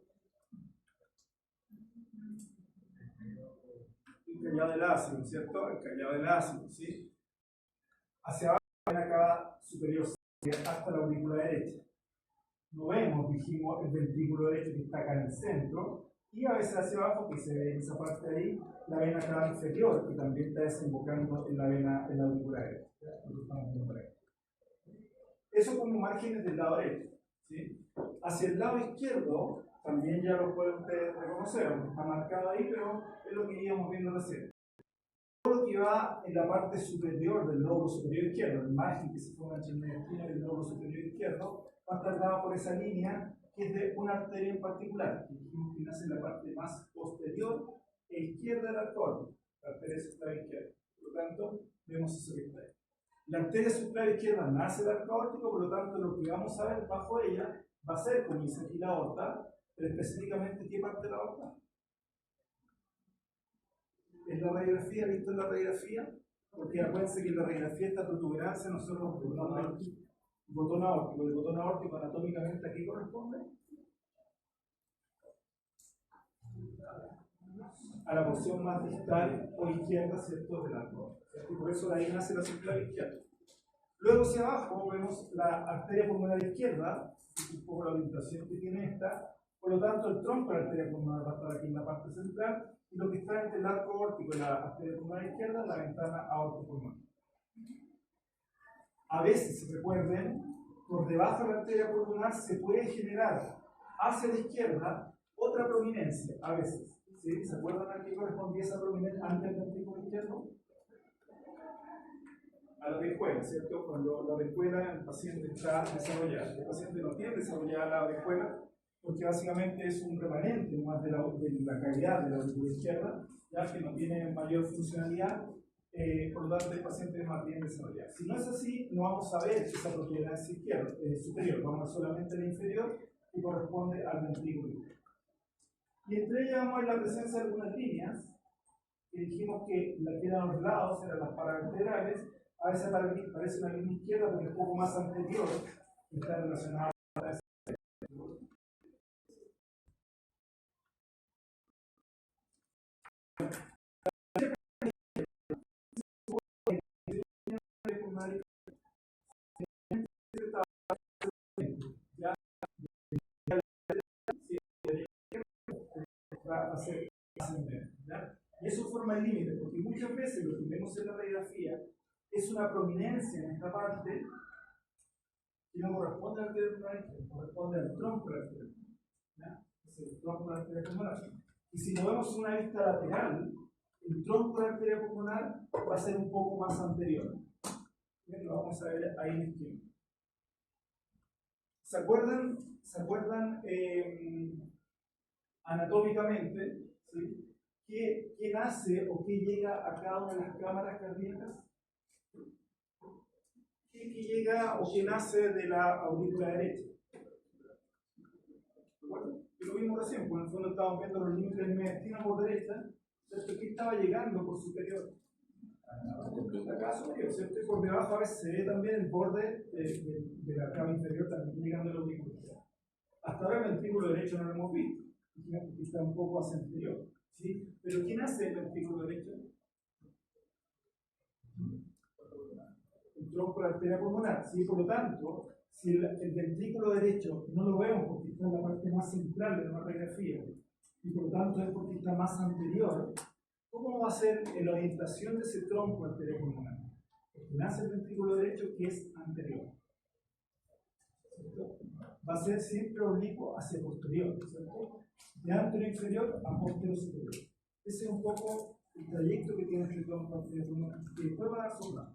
El callado del ácido, ¿cierto? El callado del ácido, ¿sí? Hacia abajo, vena cava superior, hasta la aurícula derecha. No vemos, dijimos, el ventrículo derecho que está acá en el centro, y a veces hacia abajo, que se ve en esa parte de ahí, la vena cava inferior, que también está desembocando en la vena, en la aurícula derecha. Eso como márgenes del lado derecho. ¿Sí? Hacia el lado izquierdo, también ya lo pueden ustedes reconocer, aunque está marcado ahí, pero es lo que íbamos viendo recién. Todo lo que va en la parte superior del lóbulo superior izquierdo, el margen que se forma entre el medio espina y el lóbulo superior izquierdo, va a estar dado por esa línea que es de una arteria en particular, que dijimos que nace en la parte más posterior e izquierda del arco aórtico, la arteria subclaviana izquierda. Por lo tanto, vemos eso que está ahí. La arteria subclaviana izquierda nace del arco aórtico, por lo tanto, lo que vamos a ver bajo ella va a ser, como dice aquí, la aorta, pero específicamente, ¿qué parte de la aorta? En la radiografía, ¿visto en la radiografía? Porque acuérdense que en la radiografía esta protuberancia nosotros botón aórtico. El botón aórtico anatómicamente ¿a qué corresponde? A la porción más distal o izquierda, ¿cierto?, del arco. Y por eso de ahí nace la subclaviana izquierda. Luego hacia abajo vemos la arteria pulmonar izquierda, un poco la orientación que tiene esta. Por lo tanto, el tronco de la arteria pulmonar va a estar aquí en la parte central, y lo que está entre el arco aórtico y la arteria pulmonar izquierda es la ventana aortopulmonar. A veces, si recuerden, por debajo de la arteria pulmonar se puede generar hacia la izquierda otra prominencia, a veces. ¿Sí? ¿Se acuerdan a qué correspondía esa prominencia antes del ventrículo izquierdo? A la orejuela, ¿cierto? Cuando la orejuela el paciente está desarrollada. El paciente no tiene desarrollada la orejuela porque básicamente es un remanente más de la cavidad de la aurícula izquierda, ya que no tiene mayor funcionalidad. Por lo tanto, el paciente es más bien desarrollado. Si no es así, no vamos a ver esa propiedad superior, vamos a ver solamente la inferior, que corresponde al ventrículo. Y entre ellas vamos a ver la presencia de algunas líneas, que dijimos que la que eran los lados eran las paravertebrales. A veces parece una línea izquierda, porque es un poco más anterior, que está relacionada a esa. Va a ser ascendente, ¿ya? Y eso forma el límite, porque muchas veces lo que vemos en la radiografía es una prominencia en esta parte que no corresponde al arteria pulmonar, corresponde al tronco de la arteria pulmonar. Es el tronco de la arteria pulmonar. Y si lo vemos en una vista lateral, el tronco de la arteria pulmonar va a ser un poco más anterior. Bien, lo vamos a ver ahí en el esquema. ¿Se acuerdan anatómicamente, ¿sí?, qué nace o qué llega a cada una de las cámaras cardíacas? ¿Qué llega o qué nace de la aurícula derecha? ¿Recuerdan? Que lo vimos recién, cuando en el fondo estábamos viendo los límites de mediastina por derecha, ¿cierto? ¿Qué estaba llegando por superior? Acá superior, ¿cierto? Y por debajo a veces se ve también el borde de la cava inferior también llegando a la aurícula. Hasta ahora el ventrículo derecho no lo hemos visto, que está un poco hacia el interior, ¿sí? Pero ¿quién hace el ventrículo derecho? El tronco de la arteria pulmonar, ¿sí? Por lo tanto, si el ventrículo derecho no lo vemos porque está en la parte más central de la radiografía, y por lo tanto es porque está más anterior, ¿cómo va a ser la orientación de ese tronco arteria pulmonar? Porque nace el ventrículo derecho que es anterior, ¿cierto? Va a ser siempre oblicuo hacia posterior, ¿cierto? De anterior inferior a posterior superior. Ese es un poco el trayecto que tiene este tronco arteria pulmonar, que después va a soplar.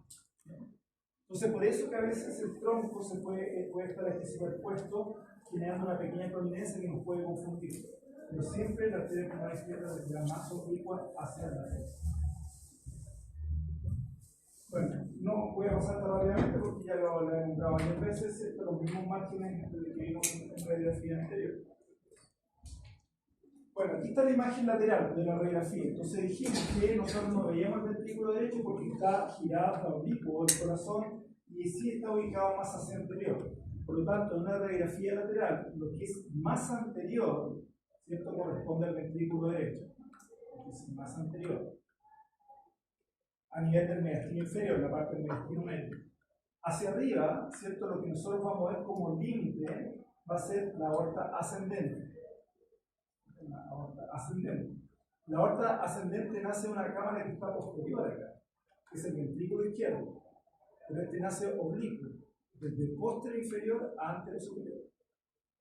Entonces, por eso que a veces el tronco se puede estar aquí superpuesto, generando una pequeña prominencia que nos puede confundir. Pero siempre la arteria pulmonar izquierda es la más oblicua hacia la derecha. Bueno, no voy a pasar tan rápidamente porque ya lo he nombrado varias veces, los mismos márgenes que vimos en radiografía anterior. Bueno, aquí está la imagen lateral de la radiografía. Entonces dijimos que nosotros no veíamos el ventrículo derecho porque está girado, está oblicuo el corazón y sí está ubicado más hacia anterior. Por lo tanto, en una radiografía lateral, lo que es más anterior, ¿cierto?, corresponde al ventrículo derecho. Lo que es más anterior. A nivel del mediastino inferior, la parte del mediastino medio. Hacia arriba, ¿cierto?, lo que nosotros vamos a ver como límite va a ser la aorta ascendente. La aorta ascendente. La aorta ascendente nace de una cámara que está posterior acá, que es el ventrículo izquierdo, pero este nace oblicuo, desde posterior inferior a anterior superior.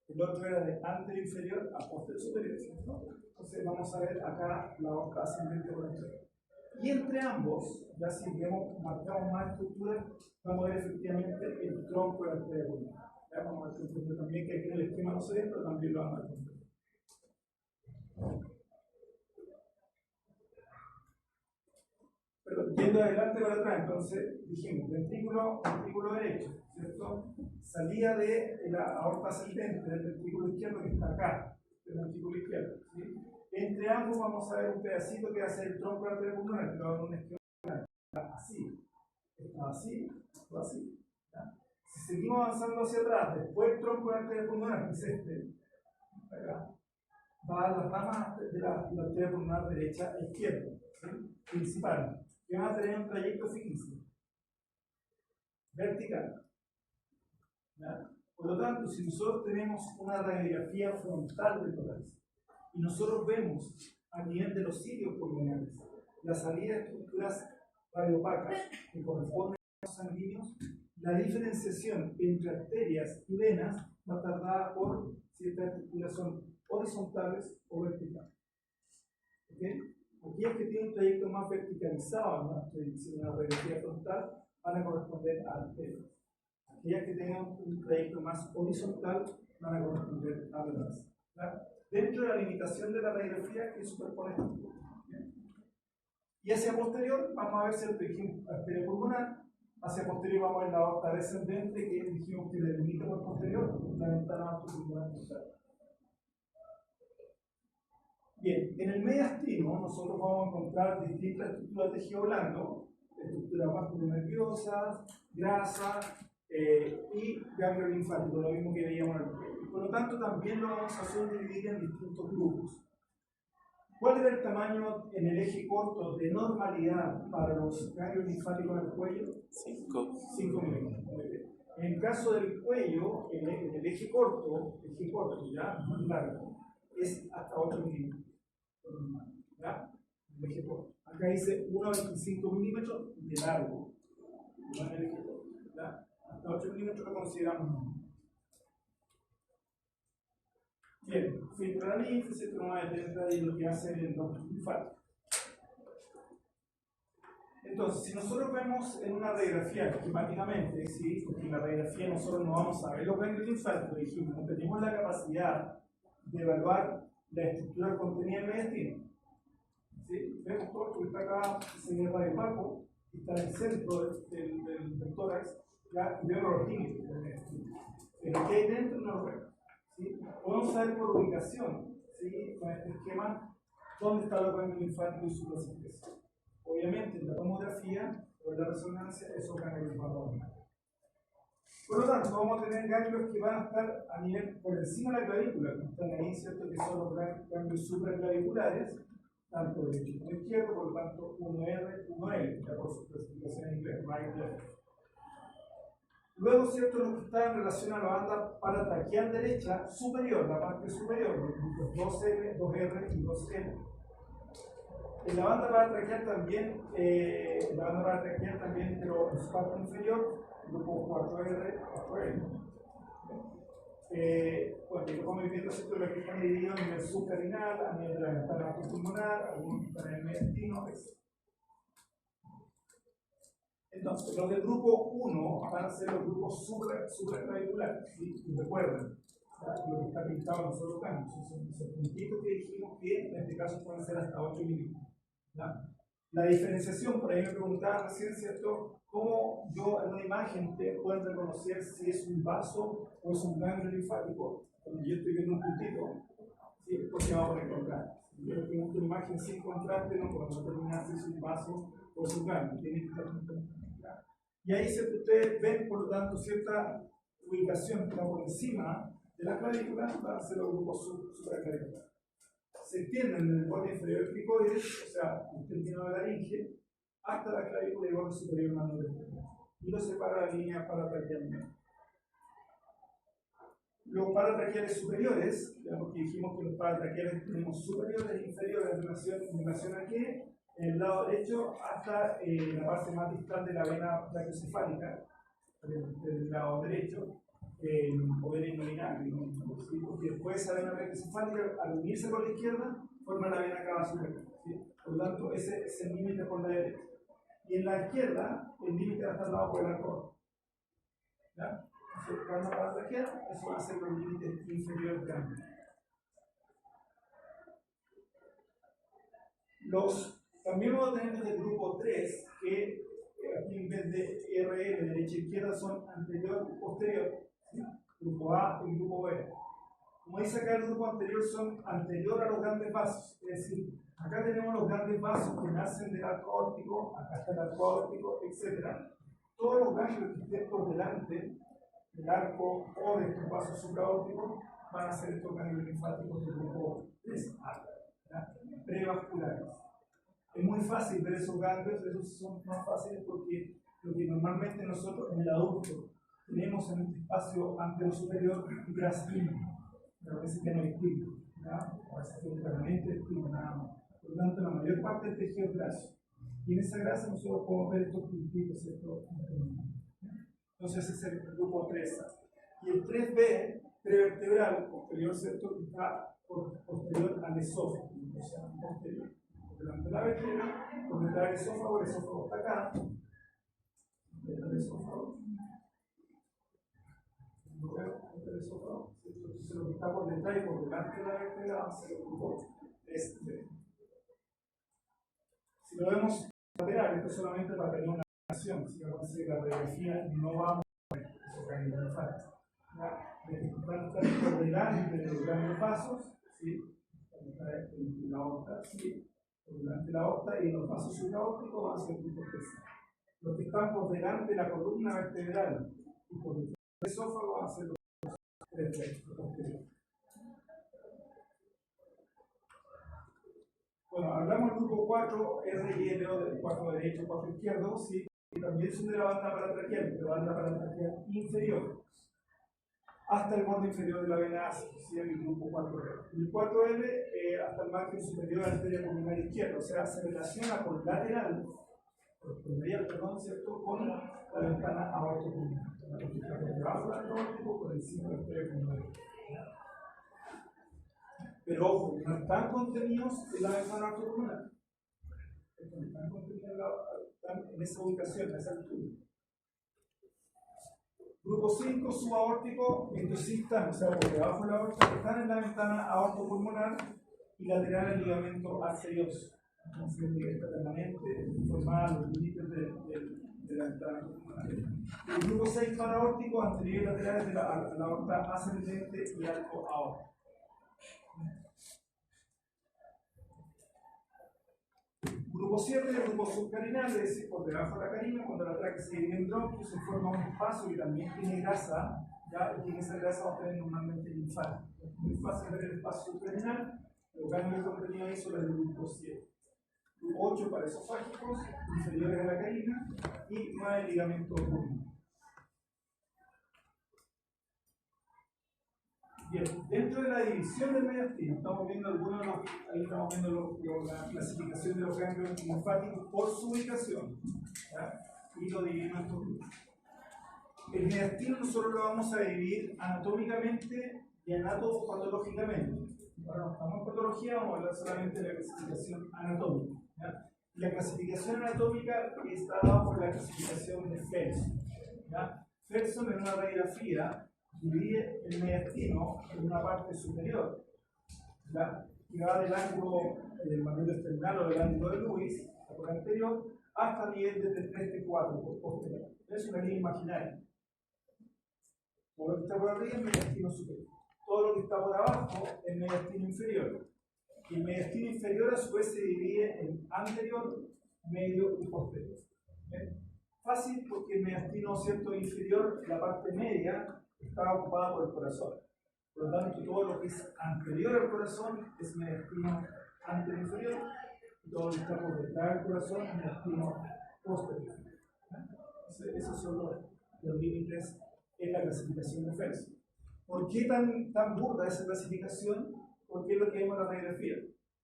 El otro era de anterior inferior a posterior superior, ¿cierto? Entonces vamos a ver acá la aorta ascendente por aquí. Y entre ambos, ya si marcamos más estructuras, vamos a ver efectivamente el tronco de la arteria pulmonar. Vamos a ver también que aquí en el esquema no se ve, pero también lo vamos a ver. Pero yendo adelante para atrás, entonces dijimos ventrículo derecho, ¿cierto? Salida de la aorta ascendente del ventrículo izquierdo que está acá, del ventrículo izquierdo, ¿sí? Entre ambos vamos a ver un pedacito que va a ser el tronco de la arteria pulmonar, que va a dar un esquema así, está así, está así. ¿Ya? Si seguimos avanzando hacia atrás, después el tronco de la arteria pulmonar, que es este, acá, va a las ramas de la arteria pulmonar derecha e izquierda, ¿sí?, principal, que van a tener un trayecto, fíjense, vertical. ¿Ya? Por lo tanto, si nosotros tenemos una radiografía frontal del tórax y nosotros vemos a nivel de los cilios pulmonares la salida de estructuras radiopacas que corresponden a los sanguíneos, la diferenciación entre arterias y venas va a estar dada por si estas estructuras son horizontales o verticales. ¿Okay? Aquellas que tienen un trayecto más verticalizado en la radiografía frontal van a corresponder a arterias. Aquellas que tengan un trayecto más horizontal van a corresponder a venas. Dentro de la limitación de la radiografía que superpone. Y hacia posterior vamos a ver si el arteria pulmonar. Hacia posterior vamos a ver la aorta descendente que dijimos que delimita por posterior la ventana pulmonar frontal. Bien, en el mediastino nosotros vamos a encontrar distintas estructuras de tejido blando, estructuras vasculonerviosas, grasa y ganglio linfático, lo mismo que veíamos en el cuello. Por lo tanto, también lo vamos a subdividir en distintos grupos. ¿Cuál era el tamaño en el eje corto de normalidad para los ganglios linfáticos en el cuello? 5 milímetros. Muy bien. En el caso del cuello, en el eje corto, ya, más largo, es hasta 8 milímetros. ¿Ya? El eje corto. Acá dice 1,25 milímetros de largo. ¿Ya? El eje corto. ¿Ya? Hasta 8 milímetros lo consideramos. Bien, filtra la linfa, se toma de 30 y lo que hace el ducto linfático. Entonces, si nosotros vemos en una radiografía esquemáticamente, ¿sí?, porque en la radiografía nosotros no vamos a ver los ganglios linfáticos, dijimos, no tenemos la capacidad de evaluar la estructura contenida en el mediastino. ¿Sí? Vemos todo que está acá, se ve radiopaco, que está en el centro del tórax, ¿ya? Y vemos los límites del mediastino. Pero que hay dentro no lo vemos. ¿Sí? Podemos saber por ubicación, ¿sí?, con este esquema, dónde está el ganglio linfático y su clasificación. Obviamente, en la tomografía o en la resonancia, esos ganglios linfáticos. Por lo tanto, vamos a tener ganglios que van a estar a nivel por encima de la clavícula, como están ahí, ¿cierto?, que son los ganglios supraclaviculares, tanto derecho como izquierdo, por lo tanto, 1R, 1L, ya por su clasificación en inglés, right, left. Luego, ¿cierto?, los que están en relación a la banda paratraqueal derecha superior, la parte superior, los grupos 2L, 2R y 2L. En la banda paratraqueal también, pero en su parte inferior, grupo 4R, 4L. Bueno, y lo vamos viendo, ¿cierto?, los que están divididos a nivel subcarinal, a nivel de la ventana pulmonar, algunos que están en el mediastino, etc. Entonces, los del grupo 1 van a ser los grupos supraclaviculares, ¿sí? Y recuerden, lo que está pintado en los otros campos, son esos puntitos que dijimos que en este caso pueden ser hasta 8 milímetros. La diferenciación, por ahí me preguntaba recién, ¿cierto? ¿Cómo yo en una imagen te puedo reconocer si es un vaso o es un ganglio linfático? Cuando yo estoy viendo un puntito, ¿sí? Porque va a poner contraste. Si yo tengo una imagen sin contraste, no podemos determinar si es un vaso o es un ganglio. Tiene que estar junto. Y ahí ustedes ven, por lo tanto, cierta ubicación que está por encima de la clavícula para hacer los grupos supraclaviculares. Se extienden desde el borde inferior del cricoides, o sea, el tendino de la laringe, hasta la clavícula y el borde superior mandibular. Y lo separa la línea paratraqueal. Los paratraqueales superiores, ya porque dijimos que los paratraqueales tenemos superiores e inferiores en relación a qué, en el lado derecho hasta la parte más distal de la vena brachiocefálica, del lado derecho, o vena inguinal, porque después esa vena brachiocefálica, al unirse con la izquierda, forma la vena cava superior. ¿Sí? Por lo tanto, ese es el límite por la derecha. Y en la izquierda, el límite va a estar dado por el arco. ¿Ya? Entonces, cuando la paratraqueal, eso va a ser los límites inferiores de ambos. También vamos a tener desde el grupo 3 que aquí en vez de RL, derecha e izquierda, son anterior y posterior. ¿Sí? Grupo A y grupo B. Como dice acá, el grupo anterior son anterior a los grandes vasos. Es decir, acá tenemos los grandes vasos que nacen del arco órtico, acá está el arco órtico, etc. Todos los ganglios que estén por delante del arco o de estos vasos supraórticos van a ser estos ganglios linfáticos del grupo 3A, prevasculares. Es muy fácil ver esos ganglios, esos son más fáciles porque lo que normalmente nosotros en el adulto tenemos en este espacio anterior superior grasa química, pero a veces que no hay química, a veces que claramente es química, nada más. Por lo tanto, la mayor parte del tejido es graso. Y en esa grasa nosotros podemos ver estos puntitos, ¿cierto? Entonces ese es el grupo 3A. Y el 3B, prevertebral, posterior, ¿cierto? Está posterior al esófago, o sea, posterior. Delante de la vértebra, por detrás del esófago, el esófago está acá. Detrás del esófago. El esófago. Entonces lo que está por detrás y por delante de la vértebra va a ser el grupo 3B. Si lo vemos lateral, esto es solamente para tener una relación. Si vamos a hacer la radiografía, no vamos a ver esos ganglios linfáticos. Van a estar por delante de los grandes vasos, ¿sí? En la aorta, ¿sí? Por delante de la aorta, y en los vasos supraórticos van a ser el grupo 3. Los que están por delante de la columna vertebral y por detrás del esófago van a ser los 3 posteriores. Bueno, hablamos del grupo 4, R y L, del 4 derecho, 4 izquierdo, ¿sí? Y también son de la banda paratraqueal, de la banda paratraqueal inferior, hasta el borde inferior de la vena ácida, ¿sí? El grupo 4L. El 4L hasta el margen superior de la arteria pulmonar izquierda, o sea, se relaciona por lateral, perdón, ¿cierto? Con la ventana aortopulmonar. Por debajo del aórtico, por encima de la arteria pulmonar. Pero ojo, no están contenidos en la ventana aortopulmonar. No están contenidos en esa ubicación, en esa altura. Grupo 5, subaórtico, estos sí están, o sea, por debajo de la aorta, están en la ventana aortopulmonar y lateral al ligamento arterioso. Entonces, está permanente, formada los límites de la ventana aortopulmonar. El grupo 6, paraórtico, anterior y laterales de la aorta ascendente y arco aórtico. Grupo 7, el grupo subcarinal, es decir, por debajo de la carina, cuando la tráquea se divide en bronquios, se forma un espacio que también tiene grasa, ¿ya? Y en esa grasa va a tener normalmente linfático. Es muy fácil ver el espacio subcarinal, los ganglios contenidos ahí son los del grupo 7. Grupo 8 para esofágicos, inferiores a la carina, y 9 ligamentos pulmonares. Bien, dentro de la división del mediastino, estamos viendo algunos de los, ahí estamos viendo la clasificación de los ganglios linfáticos por su ubicación, ¿ya? Y lo dividimos en estos grupos. El mediastino nosotros lo vamos a dividir anatómicamente y anatopatológicamente. Ahora no estamos en patología, vamos a hablar solamente de la clasificación anatómica, ¿ya? La clasificación anatómica está dada por la clasificación de Felson, ¿ya? Felson en una radiografía divide el mediastino en una parte superior, ¿ya? Que va del ángulo del manuelo esternal o del ángulo de Lewis, por anterior, hasta el nivel desde 3T4 por posterior. Es una línea imaginaria. Todo lo que está por arriba es mediastino superior. Todo lo que está por abajo es mediastino inferior. Y el mediastino inferior a su vez se divide en anterior, medio y posterior. ¿Bien? Fácil porque el mediastino cierto inferior, la parte media, está ocupada por el corazón. Por lo tanto, todo lo que es anterior al corazón es mediastino anterior inferior, y todo lo que está por detrás del corazón es mediastino posterior. Esos son los límites en la clasificación de Fels. ¿Por qué tan burda esa clasificación? Porque es lo que vemos en la radiografía.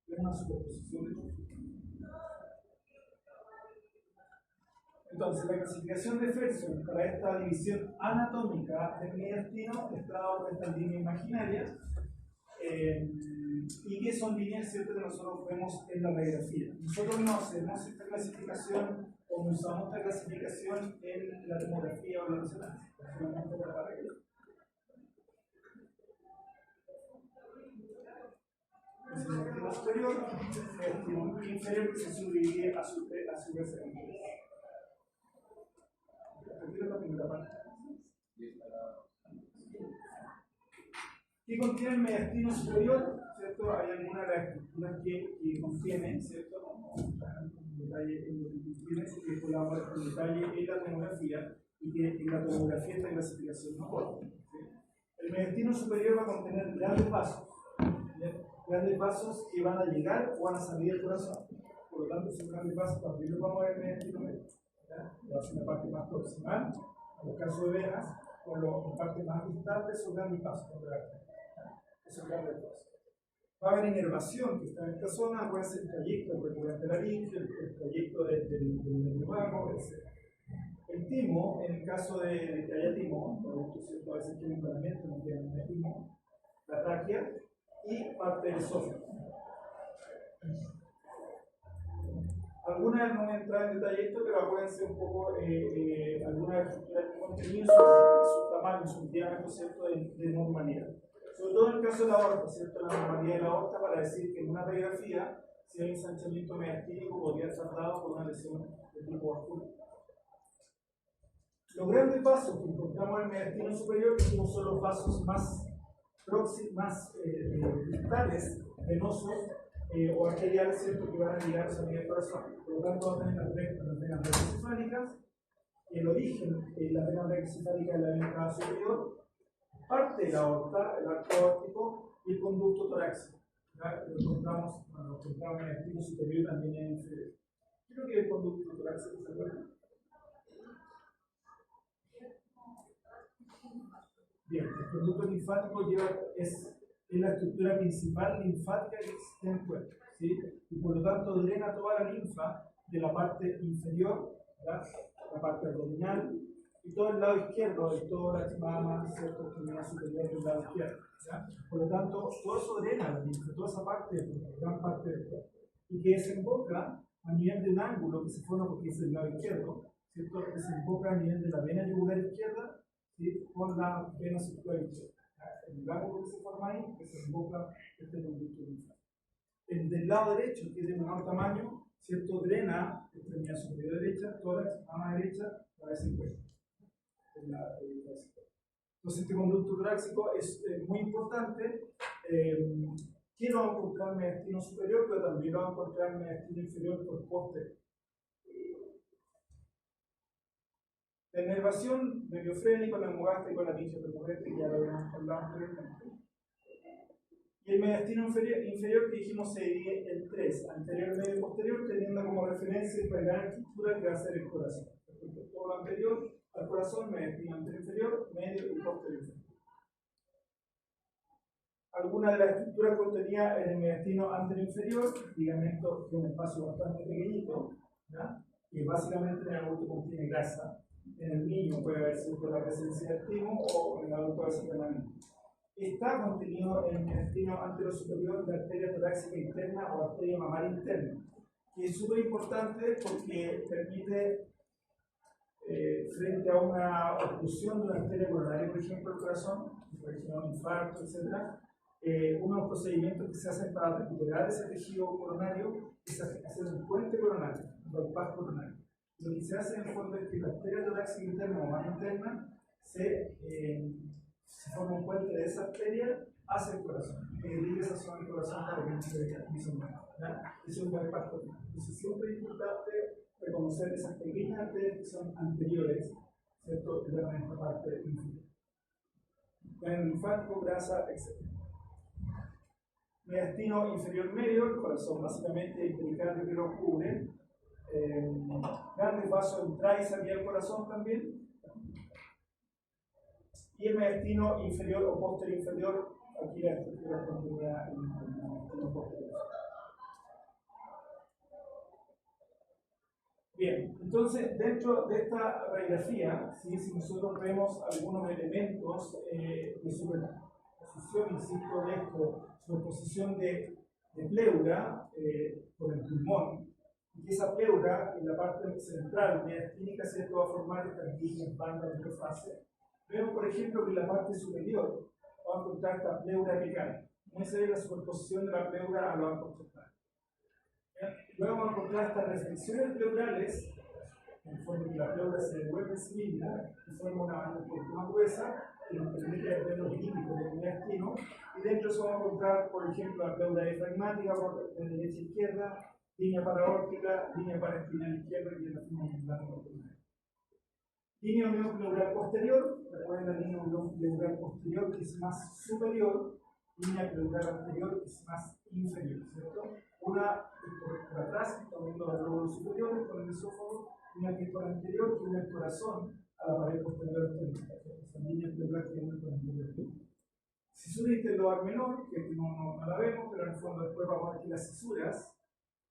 Es una superposición de todo. Entonces, la clasificación de Felson para esta división anatómica del mediastino está dada por estas líneas imaginarias. ¿Y qué son líneas ciertas que nosotros vemos en la radiografía? Nosotros no hacemos esta clasificación o no usamos esta clasificación en la tomografía o la resonancia, solamente para la radiografía. Es el mediastino superior, el mediastino inferior que se subdivide a su vez en tres. La primera parte. ¿Qué contiene el mediastino superior? ¿Cierto? Hay algunas de las estructuras que contienen, ¿cierto? Como en detalle en lo que contiene, que colabora en detalle en la tomografía y que en la tomografía esta clasificación no corta. ¿Sí? El mediastino superior va a contener grandes vasos, ¿sí? Grandes vasos que van a llegar o van a salir del corazón. Por lo tanto, son grandes vasos, también vamos a ver el mediastino medio. Va a ser una parte más proximal, en los casos de venas, con la parte más distante, son grandes vasos. Esos grandes vasos. Va a haber inervación que está en esta zona, puede ser el trayecto recurrente laringe, el trayecto del neumático, etc. El timo, en el caso de que haya timo, a veces tiene un paramento, no tiene timo, la tráquea y parte del esófago. Algunas no voy a entrar en detalle esto, pero pueden ser un poco algunas estructuras que contenido su tamaño, su diámetro, ¿cierto? De normalidad. Sobre todo en el caso de la aorta, ¿cierto? La normalidad de la aorta para decir que en una radiografía, si hay ensanchamiento mediastínico, podría estar dado por una lesión de tipo vascular. Los grandes vasos que encontramos en el mediastino superior son los vasos más próximos, más distales, venosos, o arteriales, ¿cierto? Que van a llegar a nivel corazón. Por lo tanto, van a tener las venas recefálicas, el origen de la vena recefálica de la vena cava superior, parte de la aorta, el arco aórtico y el conducto torácico. Lo encontramos en el estilo superior y también en el inferior. Creo que el conducto torácico se acuerda. Bien, el conducto linfático es la estructura principal linfática que existe en el cuerpo, ¿sí? Y por lo tanto drena toda la linfa de la parte inferior, ¿verdad? La parte abdominal y todo el lado izquierdo de toda la mama, ¿cierto? Extremidad superior del lado izquierdo, ¿ya? Por lo tanto, todo eso drena la linfa, toda esa parte, gran parte del cuerpo, y que desemboca a nivel de un ángulo que se forma porque es el lado izquierdo, ¿cierto? Que desemboca a nivel de la vena yugular izquierda, ¿sí? Con la vena circular izquierda. El ángulo que se forma ahí, que se invoca este conducto linfático. El del lado derecho, que es de menor tamaño, ¿cierto? Drena extremidad superior derecha, tórax, mama derecha, cabeza inferior. Entonces, este conducto torácico es muy importante. ¿Quién lo va a encontrar en el mediastino superior? Pero también lo va a encontrar en el mediastino inferior por posterior. La inervación mediofrénico, la hemogástrico, la pinche recurrente, que ya lo habíamos hablado anteriormente. Y el mediastino inferior que dijimos se divide en tres, anterior, medio y posterior, teniendo como referencia esta gran estructura que va a ser el corazón. Todo lo anterior al corazón, mediastino anterior inferior, medio y posterior. Algunas de las estructuras contenidas en el mediastino anterior inferior, ligamento de un espacio bastante pequeñito, ¿ya? Que básicamente en el adulto contiene grasa. En el niño puede haber sido la presencia de timo o en el adulto puede ser permanente. Está contenido en el mediastino anterior superior de arteria torácica interna o arteria mamaria interna, que es súper importante porque permite, frente a una oclusión de una arteria coronaria, por ejemplo, el corazón, por ejemplo, un infarto, etc., unos procedimientos que se hacen para recuperar ese tejido coronario es hacer un puente coronario, un bypass coronario. Lo que se hace en el fondo es que la arteria torácica interna o mano interna se forma un puente de esa arteria hacia el corazón. Que dirige esa zona del corazón para que no se vea. Es un bypass coronario. Entonces siempre es importante reconocer esas pequeñas arterias que son anteriores, ¿cierto? Que dan esta parte inferior. Daño linfático, grasa, etc. Mediastino inferior medio, el corazón básicamente el pericardio que lo cubre. Grandes vasos entradas y salida del corazón también. Y el mediastino inferior o posterior inferior, aquí la estructura contenida en el mediastino posterior. Bien, entonces dentro de esta radiografía, ¿sí? Si nosotros vemos algunos elementos de superposición, insisto, de esto, superposición de pleura por el pulmón, y que esa pleura en la parte central mediastínica, ¿cierto?, va a formar estas líneas, bandas de interfase. Vemos, por ejemplo, que en la parte superior vamos a encontrar esta pleura apical. No es la superposición de la pleura a lo arcos centrales. Luego vamos a encontrar estas reflexiones pleurales, en el fondo que la pleura se devuelve en sí misma, que forma una banda un poco más gruesa, que nos permite ver los límites del mediastino, y dentro de eso vamos a encontrar, por ejemplo, la pleura diafragmática de derecha a izquierda, línea paraórtica, línea paraespinal izquierda y en la forma de línea unión pleural posterior, recuerden la línea unión pleural posterior que es más superior, línea pleural anterior que es más inferior, ¿cierto? Una por atrás, que está uniendo los lóbulos superiores con el esófago, una que es por anterior, que une el corazón a la pared posterior externa. Esa línea pleural que une con el anterior. Cisura interlobar menor, que no la vemos, pero en el fondo después vamos a ver que las cisuras,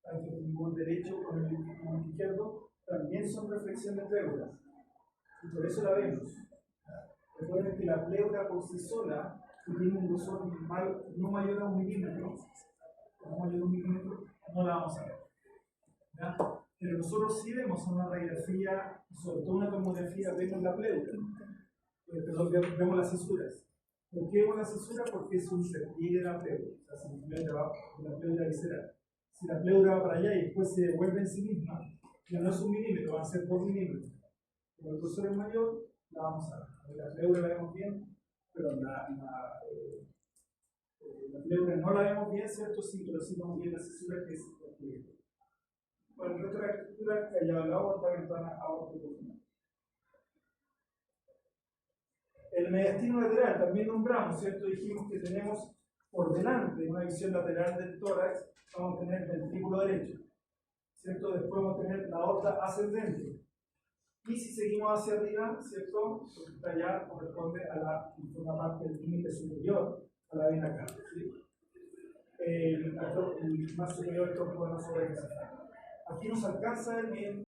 tanto el pulmón derecho como el pulmón izquierdo, también son reflexiones pleuras. Y por eso la vemos. Recuerden que la pleura por sí sola, que tiene un grosor no mayor a 1 milímetro, no la vamos a ver. ¿Ya? Pero nosotros sí vemos una radiografía, sobre todo una tomografía, vemos la pleura. Perdón, vemos las cisuras. ¿Por qué vemos la cesura? Porque es un repliegue de la pleura. O sea, la pleura visceral. Si la pleura va para allá y después se devuelve en sí misma, ya no es 1 milímetro, van a ser 2 milímetros. Como el grosor es mayor, la vamos a ver. La pleura la vemos bien, pero la pleura no la vemos bien, ¿cierto? Sí, pero sí vemos bien la cesura, que es el repliegue. Bueno, el resto de la estructura, callado la aorta, ventana aorta profunda. El mediastino lateral también nombramos, ¿cierto? Dijimos que tenemos por delante, en una visión lateral del tórax, vamos a tener el ventrículo derecho, ¿cierto? Después vamos a tener la aorta ascendente. Y si seguimos hacia arriba, ¿cierto? Lo que está allá corresponde a la parte del límite superior, a la vena cava, ¿sí? El más superior del tronco venoso. Aquí nos alcanza el bien.